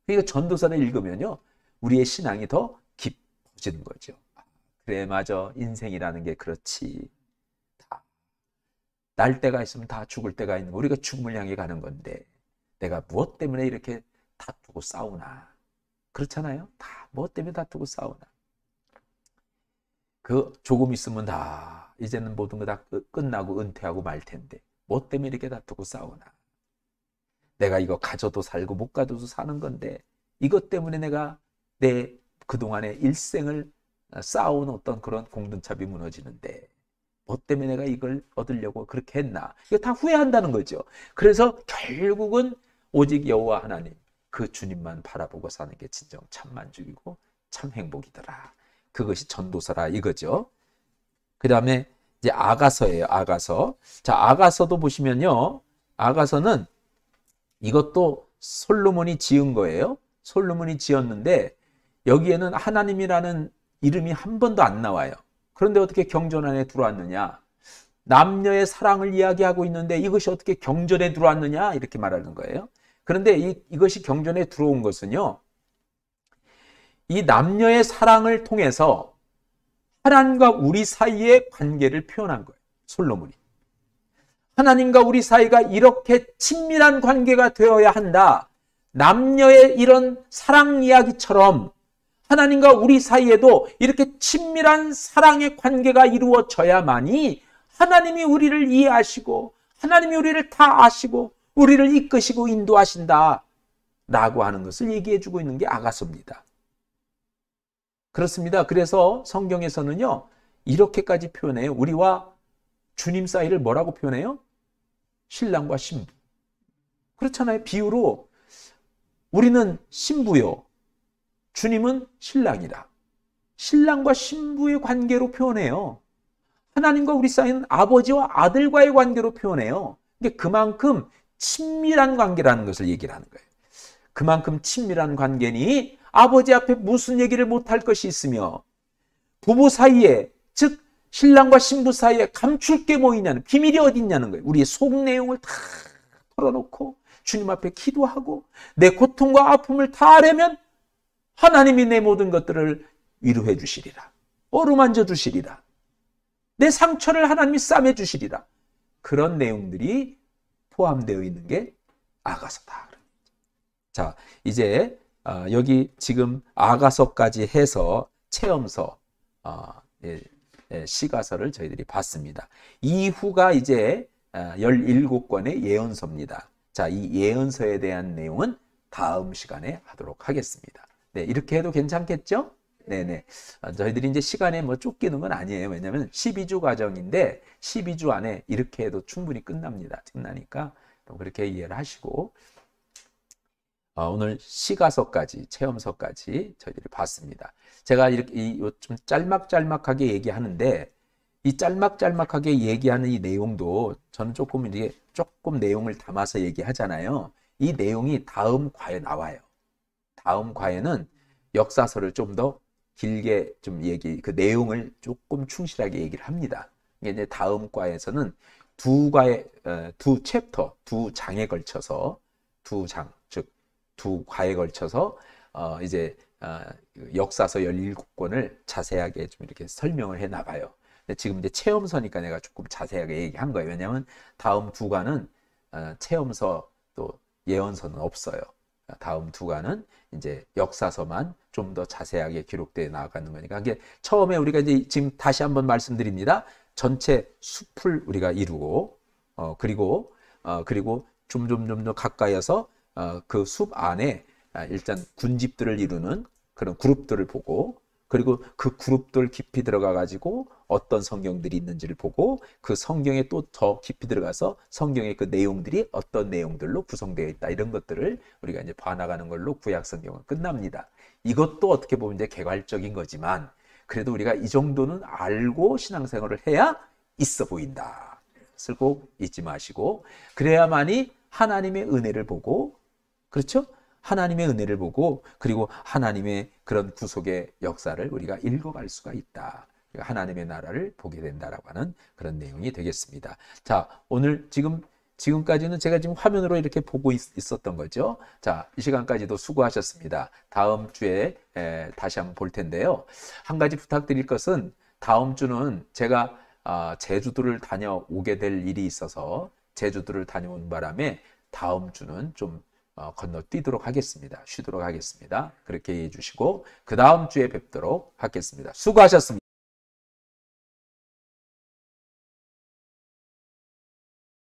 그러니까 전도서를 읽으면요, 우리의 신앙이 더 깊어지는 거죠. 그래, 맞아, 인생이라는 게 그렇지. 다 날 때가 있으면 다 죽을 때가 있는 거. 우리가 죽음을 향해 가는 건데 내가 무엇 때문에 이렇게 다투고 싸우나. 그렇잖아요. 다 무엇 때문에 다투고 싸우나. 그 조금 있으면 다 이제는 모든 거 다 끝나고 은퇴하고 말 텐데 뭐 때문에 이렇게 다투고 싸우나. 내가 이거 가져도 살고 못 가져도 사는 건데 이것 때문에 내가 내 그동안의 일생을 쌓아온 어떤 그런 공든탑이 무너지는데 뭐 때문에 내가 이걸 얻으려고 그렇게 했나. 이거 다 후회한다는 거죠. 그래서 결국은 오직 여호와 하나님, 그 주님만 바라보고 사는 게 진정 참 만족이고 참 행복이더라. 그것이 전도서라 이거죠. 그 다음에 이제 아가서예요. 아가서. 자, 아가서도 보시면요, 아가서는 이것도 솔로몬이 지은 거예요. 솔로몬이 지었는데 여기에는 하나님이라는 이름이 한 번도 안 나와요. 그런데 어떻게 경전 안에 들어왔느냐? 남녀의 사랑을 이야기하고 있는데 이것이 어떻게 경전에 들어왔느냐? 이렇게 말하는 거예요. 그런데 이것이 경전에 들어온 것은요, 이 남녀의 사랑을 통해서 하나님과 우리 사이의 관계를 표현한 거예요. 솔로몬이. 하나님과 우리 사이가 이렇게 친밀한 관계가 되어야 한다. 남녀의 이런 사랑 이야기처럼 하나님과 우리 사이에도 이렇게 친밀한 사랑의 관계가 이루어져야만이 하나님이 우리를 이해하시고 하나님이 우리를 다 아시고 우리를 이끄시고 인도하신다 라고 하는 것을 얘기해 주고 있는 게 아가서입니다. 그렇습니다. 그래서 성경에서는요, 이렇게까지 표현해요. 우리와 주님 사이를 뭐라고 표현해요? 신랑과 신부. 그렇잖아요. 비유로 우리는 신부요, 주님은 신랑이라. 신랑과 신부의 관계로 표현해요. 하나님과 우리 사이는 아버지와 아들과의 관계로 표현해요. 근데 그만큼 친밀한 관계라는 것을 얘기를 하는 거예요. 그만큼 친밀한 관계니 아버지 앞에 무슨 얘기를 못할 것이 있으며 부부 사이에, 즉 신랑과 신부 사이에 감출 게 뭐 있냐는, 비밀이 어디 있냐는 거예요. 우리의 속 내용을 다 털어놓고 주님 앞에 기도하고 내 고통과 아픔을 다 아려면 하나님이 내 모든 것들을 위로해 주시리라. 어루만져 주시리라. 내 상처를 하나님이 싸매 주시리라. 그런 내용들이 포함되어 있는 게 아가서다. 자, 이제 여기 지금 아가서까지 해서 체험서, 시가서를 저희들이 봤습니다. 이후가 이제 17권의 예언서입니다. 자, 이 예언서에 대한 내용은 다음 시간에 하도록 하겠습니다. 네, 이렇게 해도 괜찮겠죠? 네네. 저희들이 이제 시간에 뭐 쫓기는 건 아니에요. 왜냐하면 12주 과정인데 12주 안에 이렇게 해도 충분히 끝납니다. 끝나니까 그렇게 이해를 하시고 오늘 시가서까지 체험서까지 저희들이 봤습니다. 제가 이렇게 좀 짤막짤막하게 얘기하는데 이 짤막짤막하게 얘기하는 이 내용도 저는 조금 이제 조금 내용을 담아서 얘기하잖아요. 이 내용이 다음 과에 나와요. 다음 과에는 역사서를 좀 더 길게 좀 그 내용을 조금 충실하게 얘기를 합니다. 이제 다음 과에서는 두 챕터, 두 장에 걸쳐서 즉 두 과에 걸쳐서 이제 역사서 17권을 자세하게 좀 이렇게 설명을 해 나가요. 근데 지금 이제 체험서니까 내가 조금 자세하게 얘기한 거예요. 왜냐하면 다음 두 과는 체험서 또 예언서는 없어요. 다음 두 과는 이제 역사서만 좀 더 자세하게 기록되어 나가는 거니까. 이게 처음에 우리가 이제 지금 다시 한번 말씀드립니다. 전체 숲을 우리가 이루고 그리고 좀 더 가까이서 그 숲 안에 일단 군집들을 이루는 그런 그룹들을 보고 그리고 그 그룹들 깊이 들어가 가지고 어떤 성경들이 있는지를 보고 그 성경에 또 더 깊이 들어가서 성경의 그 내용들이 어떤 내용들로 구성되어 있다 이런 것들을 우리가 이제 봐나가는 걸로 구약 성경은 끝납니다. 이것도 어떻게 보면 이제 개괄적인 거지만 그래도 우리가 이 정도는 알고 신앙생활을 해야 있어 보인다. 그것을 꼭 잊지 마시고 그래야만이 하나님의 은혜를 보고 그렇죠? 하나님의 은혜를 보고 그리고 하나님의 그런 구속의 역사를 우리가 읽어갈 수가 있다. 하나님의 나라를 보게 된다라고 하는 그런 내용이 되겠습니다. 자, 오늘 지금까지는 제가 지금 화면으로 이렇게 보고 있었던 거죠. 자, 이 시간까지도 수고하셨습니다. 다음 주에 다시 한번 볼 텐데요. 한 가지 부탁드릴 것은 다음 주는 제가 제주도를 다녀오게 될 일이 있어서 제주도를 다녀온 바람에 다음 주는 좀 건너뛰도록 하겠습니다. 쉬도록 하겠습니다. 그렇게 해주시고 그 다음 주에 뵙도록 하겠습니다. 수고하셨습니다.